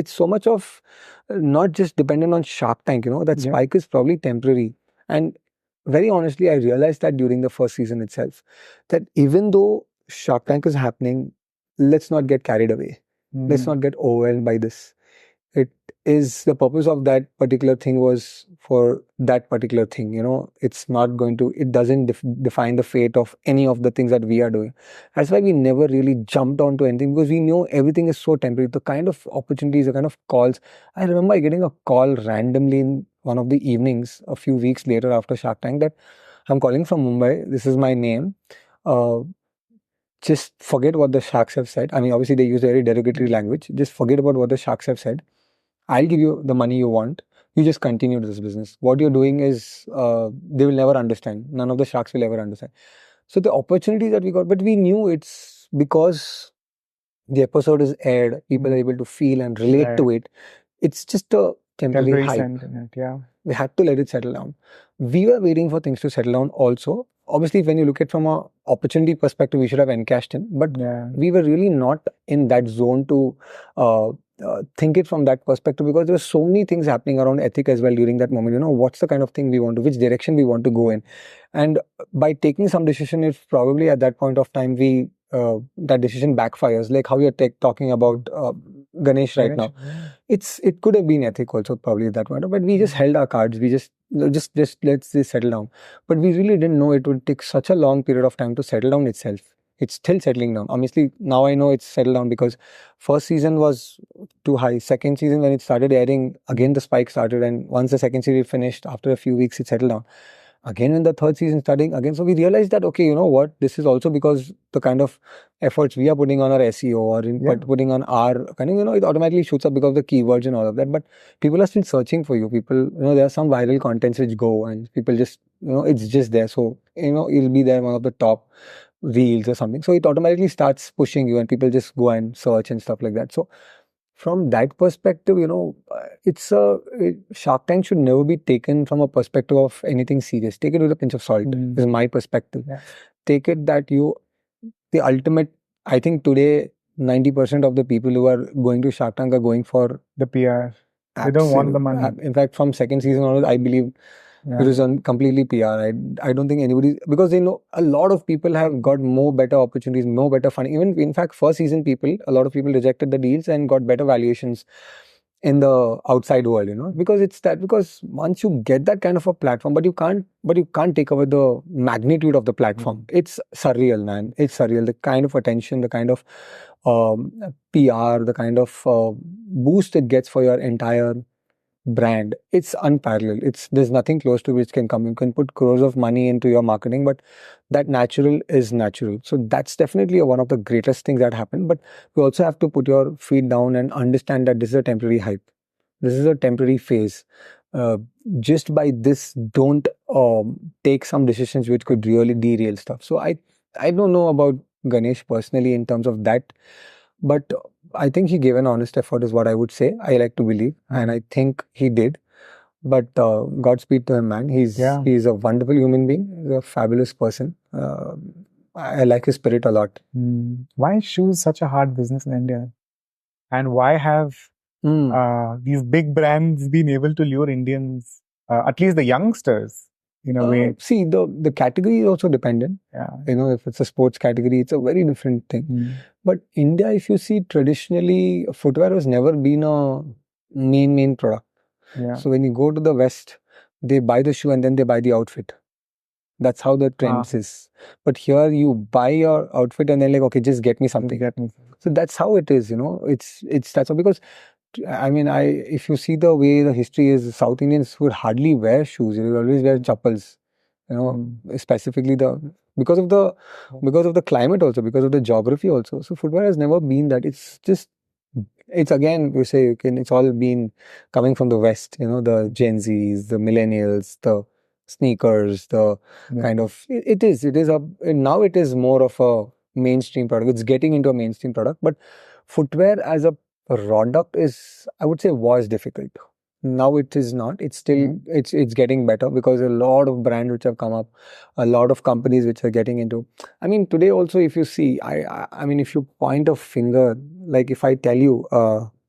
so much of not just dependent on Shark Tank. That Yeah. spike is probably temporary. And very honestly, I realized that during the first season itself, that even though Shark Tank is happening, let's not get carried away. Let's not get overwhelmed by this. It is the purpose of that particular thing was for that particular thing. It's not going to, it doesn't define the fate of any of the things that we are doing. That's why we never really jumped onto anything, because we know everything is so temporary. The kind of opportunities, the kind of calls. I remember getting a call randomly in one of the evenings a few weeks later after Shark Tank, that I'm calling from Mumbai, this is my name, uh, just forget what the sharks have said. I mean, obviously they use very derogatory language. Just forget about what the sharks have said. I'll give you the money you want. You just continue this business. What you're doing is, they will never understand. None of the sharks will ever understand. So the opportunities that we got, but we knew it's because the episode is aired, people are able to feel and relate to it. It's just a temporary hype. Sentiment, yeah. We had to let it settle down. We were waiting for things to settle down also. Obviously, when you look at from a opportunity perspective, we should have encashed in, but we were really not in that zone to think it from that perspective, because there were so many things happening around Ethic as well during that moment. What's the kind of thing we want to, which direction we want to go in. And by taking some decision, if probably at that point of time we that decision backfires, like how you're talking about Ganesh right now. It could have been Ethic also probably at that point, but we just held our cards. We just let's just settle down. But we really didn't know it would take such a long period of time to settle down itself. It's still settling down. Obviously, now I know it's settled down, because first season was too high. Second season, when it started airing, again the spike started, and once the second series finished, after a few weeks, it settled down. Again, when the third season starting again, so we realized that, okay, you know what, this is also because the kind of efforts we are putting on our SEO, or putting on our kind of, it automatically shoots up because of the keywords and all of that. But people are still searching for you. People, there are some viral contents which go, and people just, it's just there. So, you'll be there, one of the top reels or something. So it automatically starts pushing you, and people just go and search and stuff like that. So from that perspective, Shark Tank should never be taken from a perspective of anything serious. Take it with a pinch of salt. This is my perspective. Yeah. Take it that the ultimate, I think today, 90% of the people who are going to Shark Tank are going for the PR. They don't want the money. In fact, from second season onwards, I believe it is on completely PR. I don't think anybody, because they know a lot of people have got more better opportunities, more better funding. Even in fact, first season people, a lot of people rejected the deals and got better valuations in the outside world, because once you get that kind of a platform, but you can't take away the magnitude of the platform. It's surreal, man. It's surreal. The kind of attention, the kind of PR, the kind of boost it gets for your entire brand, it's unparalleled. There's nothing close to which can come. You can put crores of money into your marketing, but that natural is natural. So that's definitely one of the greatest things that happened. But you also have to put your feet down and understand that this is a temporary hype. This is a temporary phase. Just by this, don't take some decisions which could really derail stuff. So I don't know about Ganesh personally in terms of that, but I think he gave an honest effort is what I would say. I like to believe, and I think he did. But Godspeed to him, man. He's a wonderful human being. He's a fabulous person. I like his spirit a lot. Why is shoes such a hard business in India? And why have these big brands been able to lure Indians, at least the youngsters, in a way? See, the category is also dependent. Yeah. If it's a sports category, it's a very different thing. But India, if you see, traditionally, footwear has never been a main product. Yeah. So when you go to the West, they buy the shoe and then they buy the outfit. That's how the trends is. But here you buy your outfit and then like, okay, just get me something. So that's how it is, that's all, because I mean, if you see the way the history is, South Indians would hardly wear shoes. They would always wear chappals. Specifically because of the climate also, because of the geography also. So footwear has never been that. It's again, we say, it's all been coming from the West. The Gen Zs, the millennials, the sneakers, the kind of it is a now it is more of a mainstream product. It's getting into a mainstream product, but footwear as a product is, I would say, was difficult. Now it is not. It's still it's getting better because a lot of brands which have come up, a lot of companies which are getting into. I mean, today also, if you see, I mean, if you point a finger, like if I tell you,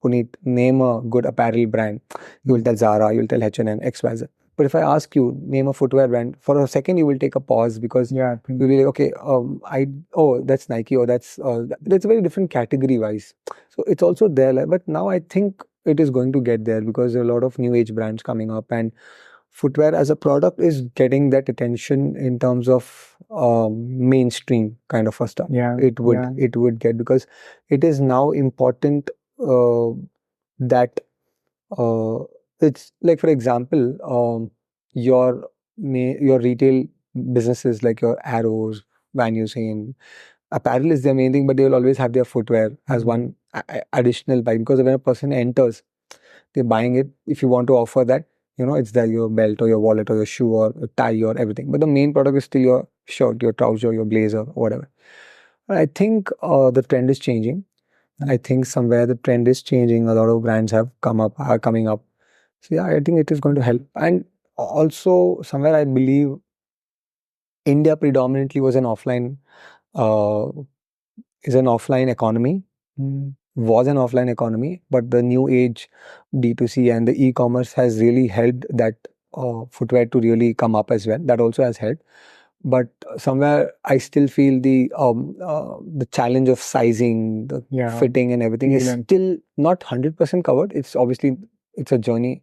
Puneet, name a good apparel brand, you will tell Zara, you will tell H&M, XYZ. But if I ask you, name a footwear brand, for a second you will take a pause because Yeah, I think you'll be like, okay, oh, that's Nike, or that's a very different category wise. So it's also there, like, but now I think it is going to get there because there are a lot of new age brands coming up, and footwear as a product is getting that attention in terms of mainstream kind of a stuff. yeah, It would get, because it is now important uh, that uh, it's like, for example, your retail businesses like your Arrows, Van Heusen, apparel is their main thing, but they will always have their footwear as one additional buy, because when a person enters, they're buying it. If you want to offer that, it's there, your belt or your wallet or your shoe or a tie or everything. But the main product is still your shirt, your trouser, your blazer, whatever. I think the trend is changing. I think somewhere the trend is changing. A lot of brands are coming up. So yeah, I think it is going to help. And also somewhere I believe India predominantly uh, is an offline economy, was an offline economy, but the new age D2C and the e-commerce has really helped that footwear to really come up as well. That also has helped. But somewhere I still feel the challenge of sizing, the fitting and everything is still not 100% covered. It's a journey,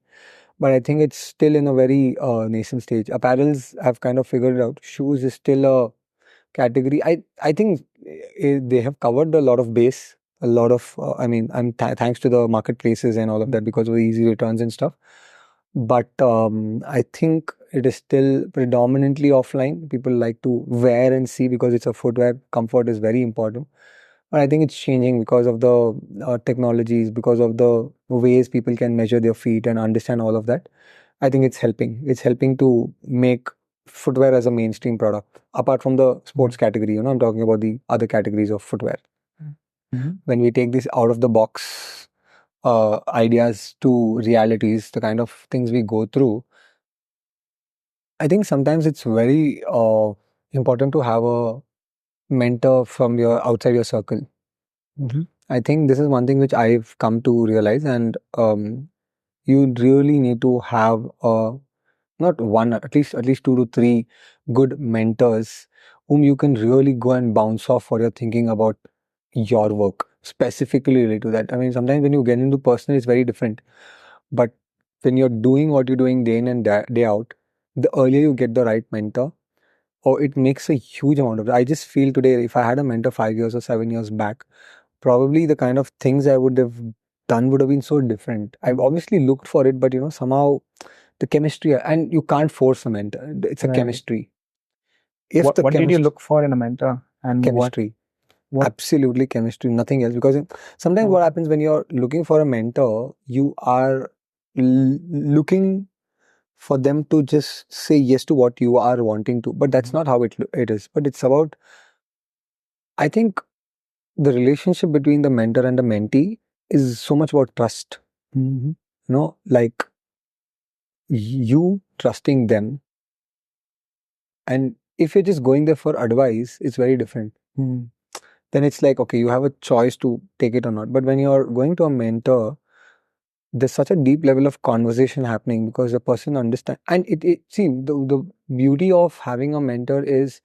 but I think it's still in a very nascent stage. Apparels have kind of figured it out. Shoes is still a category. I think they have covered a lot of base. A lot of I mean, thanks to the marketplaces and all of that, because of the easy returns and stuff. But I think it is still predominantly offline. People like to wear and see because it's a footwear. Comfort is very important. But I think it's changing because of the technologies, because of the ways people can measure their feet and understand all of that. I think it's helping. It's helping to make footwear as a mainstream product. Apart from the sports category, I'm talking about the other categories of footwear. When we take this out of the box ideas to realities, the kind of things we go through, I think sometimes it's very important to have a mentor from your outside your circle. I think this is one thing which I've come to realize, and you really need to have not one, at least 2 to 3 good mentors whom you can really go and bounce off for your thinking about your work, specifically related to that. I mean, sometimes when you get into personal, it's very different. But when you're doing what you're doing day in and day out, the earlier you get the right mentor, or it makes a huge amount of. I just feel today, if I had a mentor 5 years or 7 years back, probably the kind of things I would have done would have been so different. I've obviously looked for it, but somehow the chemistry, and you can't force a mentor. It's a chemistry. If what the did you look for in a mentor, and chemistry, what? absolutely chemistry, nothing else. Because sometimes what happens when you're looking for a mentor, you are looking for them to just say yes to what you are wanting to, but that's not how it is. But it's about, I think, the relationship between the mentor and the mentee is so much about trust. Like you trusting them, and if you're just going there for advice, it's very different. Then it's like, okay, you have a choice to take it or not. But when you're going to a mentor, there's such a deep level of conversation happening, because the person understands. And see, the beauty of having a mentor is,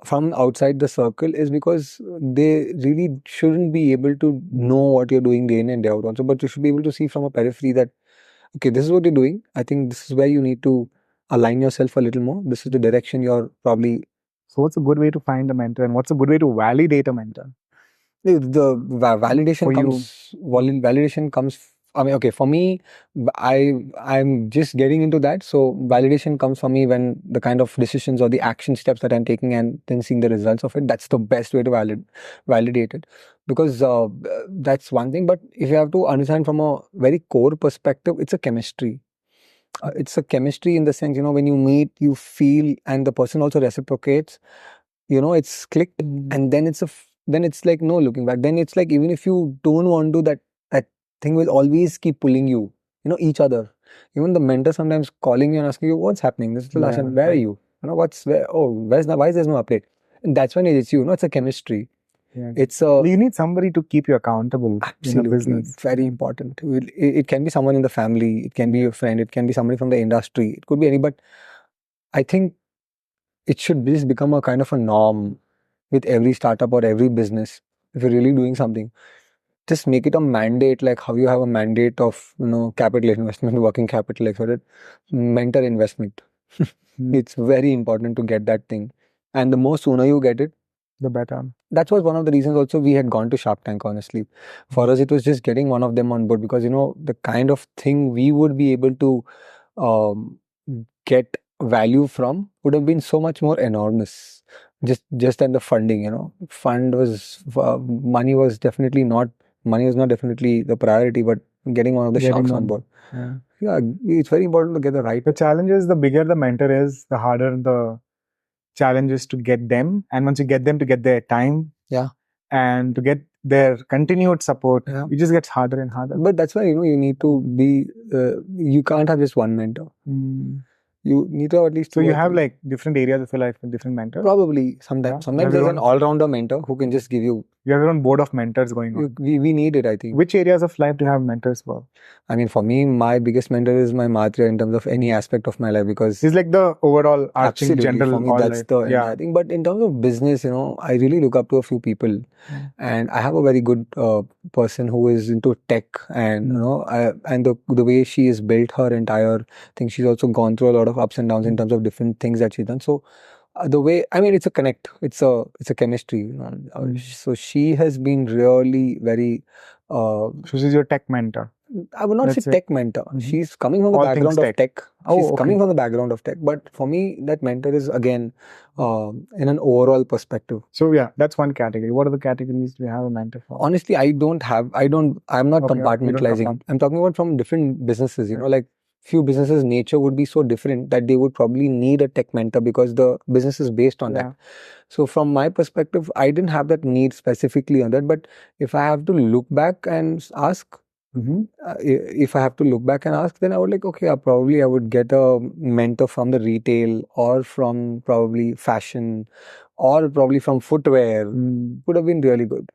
from outside the circle, is because they really shouldn't be able to know what you're doing day in and day out also, but you should be able to see from a periphery that, okay, this is what you're doing. I think this is where you need to align yourself a little more. This is the direction you're probably. So, what's a good way to find a mentor, and what's a good way to validate a mentor? The validation For you. validation comes. I mean, okay, for me, I'm just getting into that. So validation comes for me when the kind of decisions or the action steps that I'm taking, and then seeing the results of it. That's the best way to validate it, because that's one thing. But if you have to understand from a very core perspective, it's a chemistry. It's a chemistry in the sense, when you meet, you feel, and the person also reciprocates. It's clicked, and then then it's like no looking back. Then it's like even if you don't want to, that thing will always keep pulling you. Each other. Even the mentor sometimes calling you and asking you what's happening. This is the last time. Where are you? What's where? Oh, why is there no update? And that's when it's it's a chemistry. Yeah. It's a You need somebody to keep you accountable in a business. very important. It can be someone in the family, it can be a friend, it can be somebody from the industry, it could be any. But I think it should just become a kind of a norm with every startup or every business. If you're really doing something, just make it a mandate, like how you have a mandate of capital investment, working capital, like mentor investment. It's very important to get that thing, and the more sooner you get it, the better. That was one of the reasons also we had gone to Shark Tank, honestly. For us, it was just getting one of them on board, because the kind of thing we would be able to um, get value from would have been so much more enormous. Just than the funding, money was not definitely the priority, but getting one of the sharks on board. Yeah, it's very important to get the right. The challenge is, the bigger the mentor is, the harder the challenge is to get them. And once you get them, to get their time. Yeah. And to get their continued support, it just gets harder and harder. But that's why you need to be. You can't have just one mentor. You need to have at least. So you have like different areas of your life with different mentors. Probably sometimes there's an all-rounder mentor who can just give you. You have your own board of mentors going on. We need it, I think. Which areas of life do you have mentors for? I mean, for me, my biggest mentor is my Matria in terms of any aspect of my life, because he's like the overall arching general. For me, that's the entire thing. But in terms of business, I really look up to a few people, and I have a very good person who is into tech, and and the way she has built her entire thing, she's also gone through a lot of ups and downs in terms of different things that she's done. So the way, I mean, it's a connect, it's a chemistry. So she has been really very. So she's your tech mentor. I would not say tech mentor. She's coming from the background of tech. She's coming from the background of tech. But for me, that mentor is again in an overall perspective. So yeah, that's one category. What are the categories do you have a mentor for? Honestly, I'm not compartmentalizing. I'm talking about from different businesses. Like few businesses' nature would be so different that they would probably need a tech mentor because the business is based on that. So from my perspective, I didn't have that need specifically on that. But if I have to look back and ask, if I have to look back and ask, then I would like, okay, I would get a mentor from the retail, or from probably fashion, or probably from footwear. Would have been really good.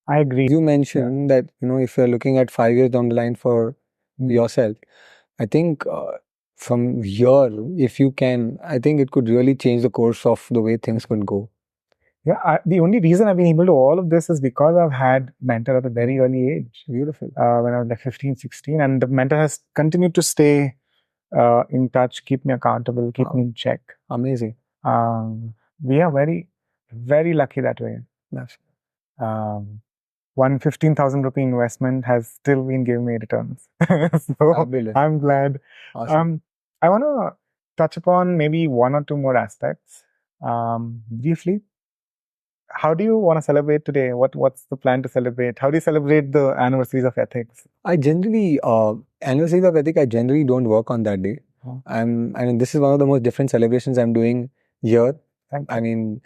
I agree. You mentioned that, if you're looking at 5 years down the line for yourself, I think from here, if you can, I think it could really change the course of the way things could go. Yeah, the only reason I've been able to do all of this is because I've had mentor at a very early age. Beautiful. When I was like 15, 16, and the mentor has continued to stay in touch, keep me accountable, keep me in check. Amazing. We are very, very lucky that way. One 15,000 rupee investment has still been giving me returns. So I'm glad. Awesome. I want to touch upon maybe one or two more aspects briefly. How do you want to celebrate today? What's the plan to celebrate? How do you celebrate the anniversaries of Ethics? I generally, anniversaries of Ethic, I generally don't work on that day. I mean, this is one of the most different celebrations I'm doing here. I mean,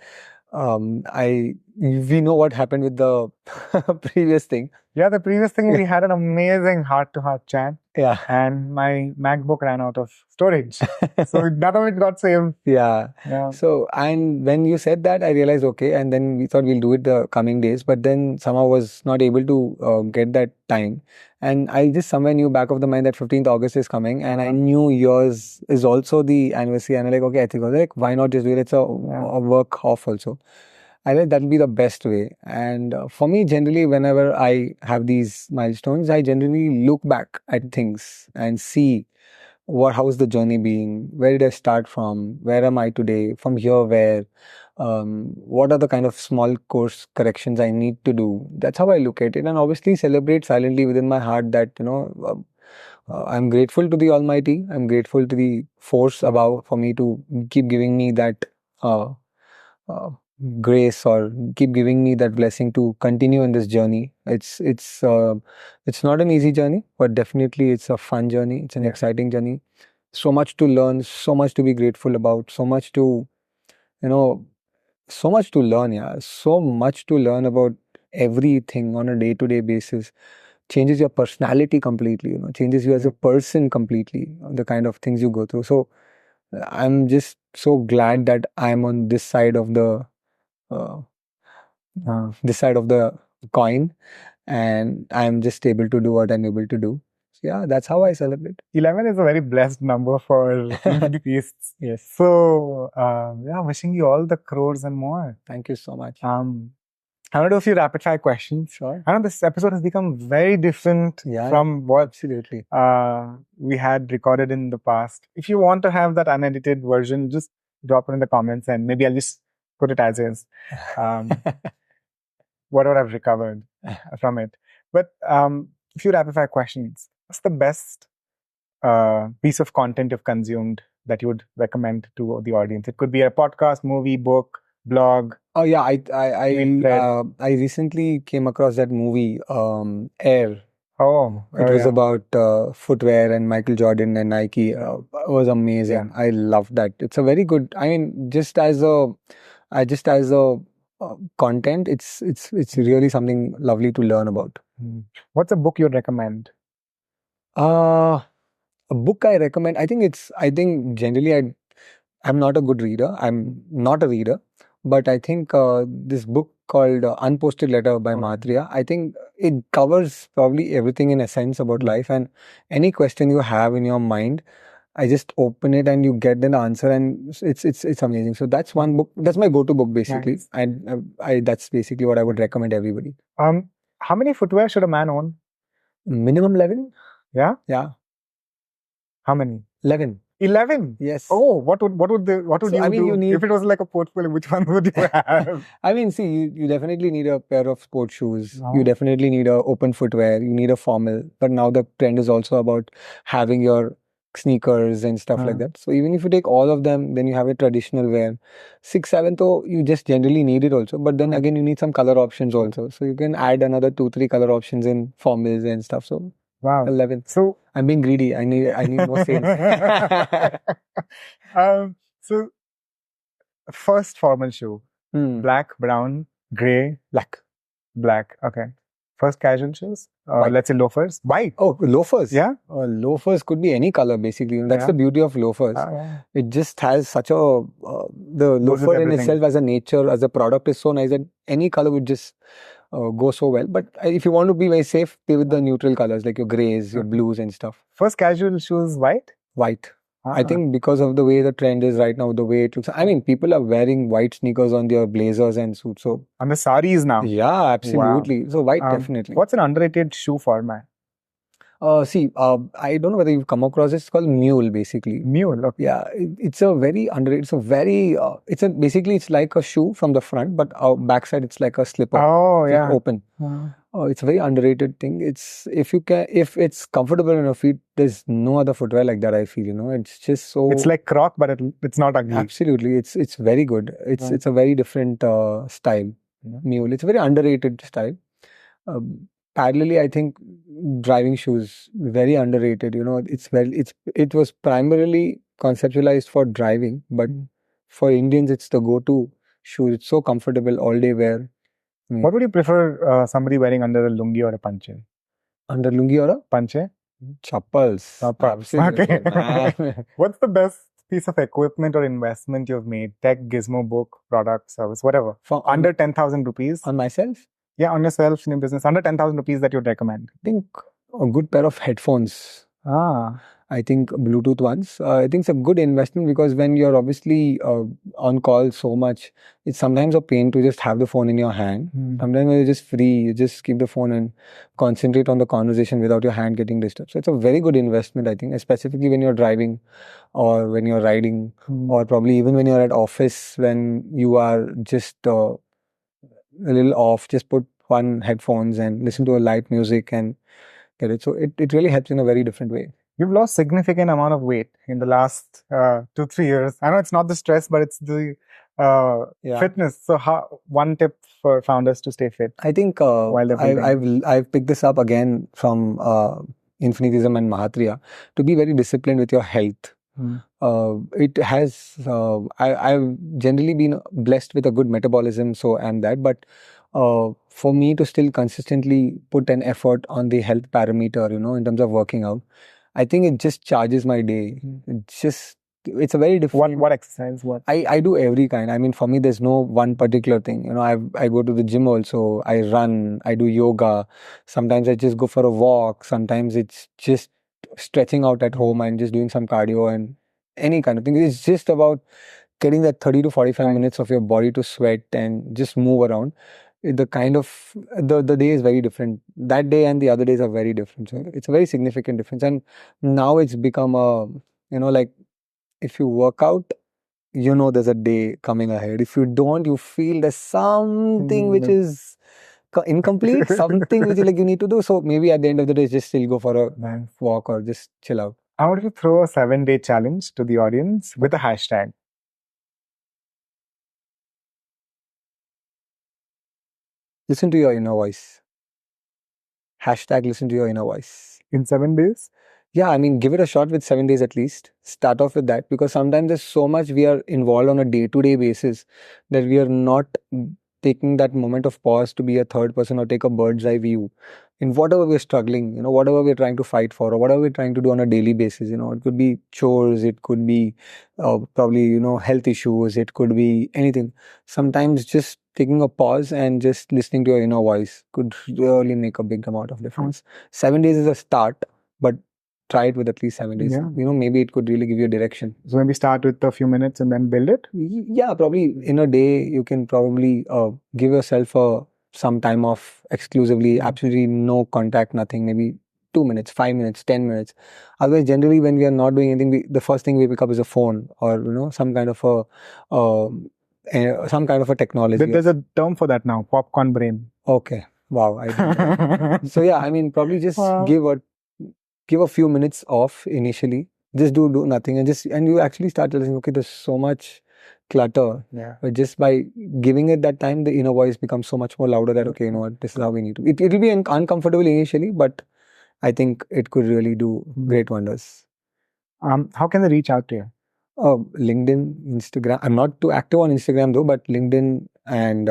we know what happened with the previous thing. Yeah, the previous thing, we had an amazing heart-to-heart chat. Yeah. And my MacBook ran out of storage. So none of it got saved. Yeah. So, and when you said that, I realized, okay, and then we thought we'll do it the coming days, but then somehow was not able to get that time. And I just somewhere knew back of the mind that 15th August is coming, and I knew yours is also the anniversary, and I'm like, okay, I think, like, why not just do it? It's a work off also. I think that'll be the best way. And for me, generally, whenever I have these milestones, I generally look back at things and see how's the journey being, where did I start from, where am I today, from here where, what are the kind of small course corrections I need to do. That's how I look at it, and obviously celebrate silently within my heart that, I'm grateful to the Almighty, I'm grateful to the force above for me to keep giving me that grace or keep giving me that blessing to continue in this journey. It's not an easy journey, but definitely it's a fun journey. It's an exciting journey. So much to learn, so much to be grateful about, so much to, you know, so much to learn, yeah. So much to learn about everything on a day-to-day basis. Changes your personality completely, changes you as a person completely, the kind of things you go through. So I'm just so glad that I'm on uh, this side of the coin, and I'm just able to do what I'm able to do. So yeah, that's how I celebrate. 11 is a very blessed number for beasts. Yes. So, yeah, wishing you all the crores and more. Thank you so much. I want to do a few rapid fire questions. Sure. I know this episode has become very different from what Absolutely. we had recorded in the past. If you want to have that unedited version, just drop it in the comments and maybe I'll just put it as is. Whatever I've recovered from it. But a few rapid fire questions. What's the best piece of content you've consumed that you would recommend to the audience? It could be a podcast, movie, book, blog. Oh yeah, I recently came across that movie, Air. It was about footwear and Michael Jordan and Nike. It was amazing. I loved that. It's a very good. I mean, just as a content, it's really something lovely to learn about. What's a book you'd recommend? A book I recommend. I think generally I'm not a good reader. I'm not a reader, but I think this book called Unposted Letter by Madhurya, I think it covers probably everything in essence about life, and any question you have in your mind, I just open it and you get an answer, and it's amazing. So that's one book. That's my go-to book basically, and that's basically what I would recommend everybody. How many footwear should a man own? Minimum 11. Yeah. Yeah. How many? 11. 11? Yes. Oh, what would you do? If it was like a portfolio, which one would you have? I mean, see, you definitely need a pair of sports shoes. You definitely need a open footwear. You need a formal. But now the trend is also about having your sneakers and stuff like that. So even if you take all of them, then you have a traditional wear. 6, 7, though, you just generally need it also. But then again, you need some color options also. So you can add another 2, 3 color options in formals and stuff. So wow. 11. So I'm being greedy. I need more sales. So first formal shoe. Black, brown, grey, black. Okay. First casual shoes. Let's say loafers. White. Oh, loafers. Yeah. Loafers could be any color basically. That's the beauty of loafers. It just has such a the loafer in itself as a nature, as a product is so nice that any color would just go so well. But if you want to be very safe, play with the neutral colors like your grays, your blues and stuff. First casual shoes, white? White. I think because of the way the trend is right now, the way it looks. I mean, people are wearing white sneakers on their blazers and suits. So and the saris now. Yeah, absolutely. Wow. So white definitely. What's an underrated shoe format? I don't know whether you've come across it. It's called mule, basically. Mule, okay. Yeah, it's a very underrated. Basically it's like a shoe from the front, but backside it's like a slipper. Oh, yeah. It's open. It's a very underrated thing. If it's comfortable on your feet, there's no other footwear like that. I feel, it's just so. It's like Croc, but it's not ugly. Absolutely, it's very good. It's a very different style. Mule. It's a very underrated style. Parallelly, I think driving shoes very underrated. It was primarily conceptualized for driving, but for Indians, it's the go-to shoe. It's so comfortable, all day wear. What would you prefer somebody wearing under a lungi or a panche? Under lungi or a panche? Chappals. Okay. What's the best piece of equipment or investment you've made? Tech, gizmo, book, product, service, whatever. For under 10,000 rupees. On myself? Yeah, on yourself in your business. Under 10,000 rupees that you'd recommend. I think a good pair of headphones. I think Bluetooth ones. I think it's a good investment because when you're obviously on call so much, it's sometimes a pain to just have the phone in your hand. Sometimes when you're just free, you just keep the phone and concentrate on the conversation without your hand getting disturbed. So it's a very good investment, I think, specifically when you're driving or when you're riding or probably even when you're at office when you are just a little off, just put one headphones and listen to a light music and get it. So it really helps in a very different way. You've lost significant amount of weight in the last 2-3 years. I know it's not the stress, but it's the Yeah. Fitness. So, how one tip for founders to stay fit I think while they're building? I've picked this up again from Infinitism and Mahatria to be very disciplined with your health. It has I've generally been blessed with a good metabolism, so and that, but for me to still consistently put an effort on the health parameter, in terms of working out, I think it just charges my day. It's a very different. What exercise? What? I do every kind. I mean, for me, there's no one particular thing. I go to the gym also. I run. I do yoga. Sometimes I just go for a walk. Sometimes it's just stretching out at home and just doing some cardio and any kind of thing. It's just about getting that 30 to 45 minutes of your body to sweat and just move around. The kind of the day is very different. That day and the other days are very different. So it's a very significant difference. And now it's become a, like, if you work out, there's a day coming ahead. If you don't, you feel there's something which is incomplete, something which is like you need to do. So maybe at the end of the day, just still go for a walk or just chill out. I want to throw a 7-day challenge to the audience with a hashtag. Listen to your inner voice. Hashtag listen to your inner voice. In 7 days? Yeah, I mean, give it a shot with 7 days at least. Start off with that, because sometimes there's so much we are involved on a day-to-day basis that we are not taking that moment of pause to be a third person or take a bird's eye view in whatever we're struggling, whatever we're trying to fight for or whatever we're trying to do on a daily basis. It could be chores, it could be probably, health issues, it could be anything. Sometimes just taking a pause and just listening to your inner voice could really make a big amount of difference. 7 days is a start, but try it with at least 7 days. Yeah. Maybe it could really give you a direction. So maybe start with a few minutes and then build it? Yeah, probably in a day, you can probably give yourself some time off exclusively, absolutely no contact, nothing, maybe 2 minutes, 5 minutes, 10 minutes. Otherwise, generally, when we are not doing anything, the first thing we pick up is a phone or, some kind of a technology. There's a term for that now, popcorn brain. Okay. Wow. I didn't know. So yeah, I mean, probably just give a few minutes off initially. Just do nothing and you actually start realizing, okay, there's so much clutter. Yeah. But just by giving it that time, the inner voice becomes so much more louder that, okay, you know what, this is how we need to. It'll be uncomfortable initially, but I think it could really do great wonders. How can they reach out to you? LinkedIn, Instagram. I'm not too active on Instagram though, but LinkedIn, and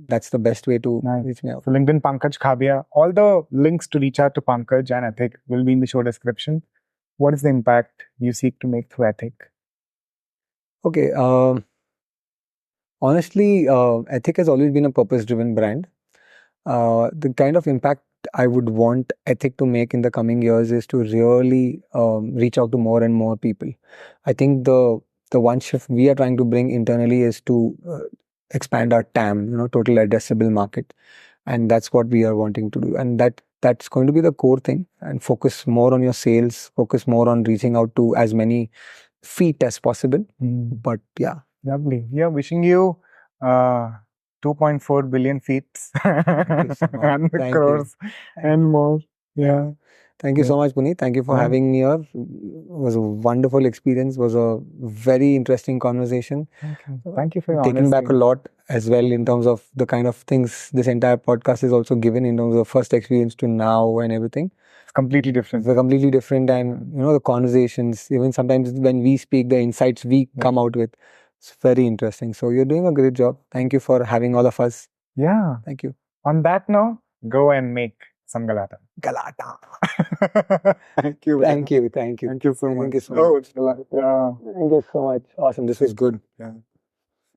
that's the best way to reach me out. So LinkedIn, Pankaj Khabiya. All the links to reach out to Pankaj and Ethik will be in the show description. What is the impact you seek to make through Ethik? Okay. Honestly, Ethik has always been a purpose-driven brand. The kind of impact I would want Ethik to make in the coming years is to really reach out to more and more people. I think the one shift we are trying to bring internally is to expand our TAM, total addressable market, and that's what we are wanting to do. And that's going to be the core thing. And focus more on your sales, focus more on reaching out to as many feet as possible. But yeah, lovely. Yeah, wishing you 2.4 billion feet and crores and more. Yeah. Thank you so much, Puneet. Thank you for having me here. It was a wonderful experience. It was a very interesting conversation. Thank you for your taking back a lot as well in terms of the kind of things this entire podcast is also given in terms of first experience to now and everything. It's completely different. It's completely different, and the conversations, even sometimes when we speak, the insights we come out with, it's very interesting. So you're doing a great job. Thank you for having all of us. Yeah. Thank you. On that note, go and make some Galata. Galata. Thank you. Thank you. Thank you. Thank you so much. Thank you so much. Yeah. Thank you so much. Awesome. This was good. Yeah.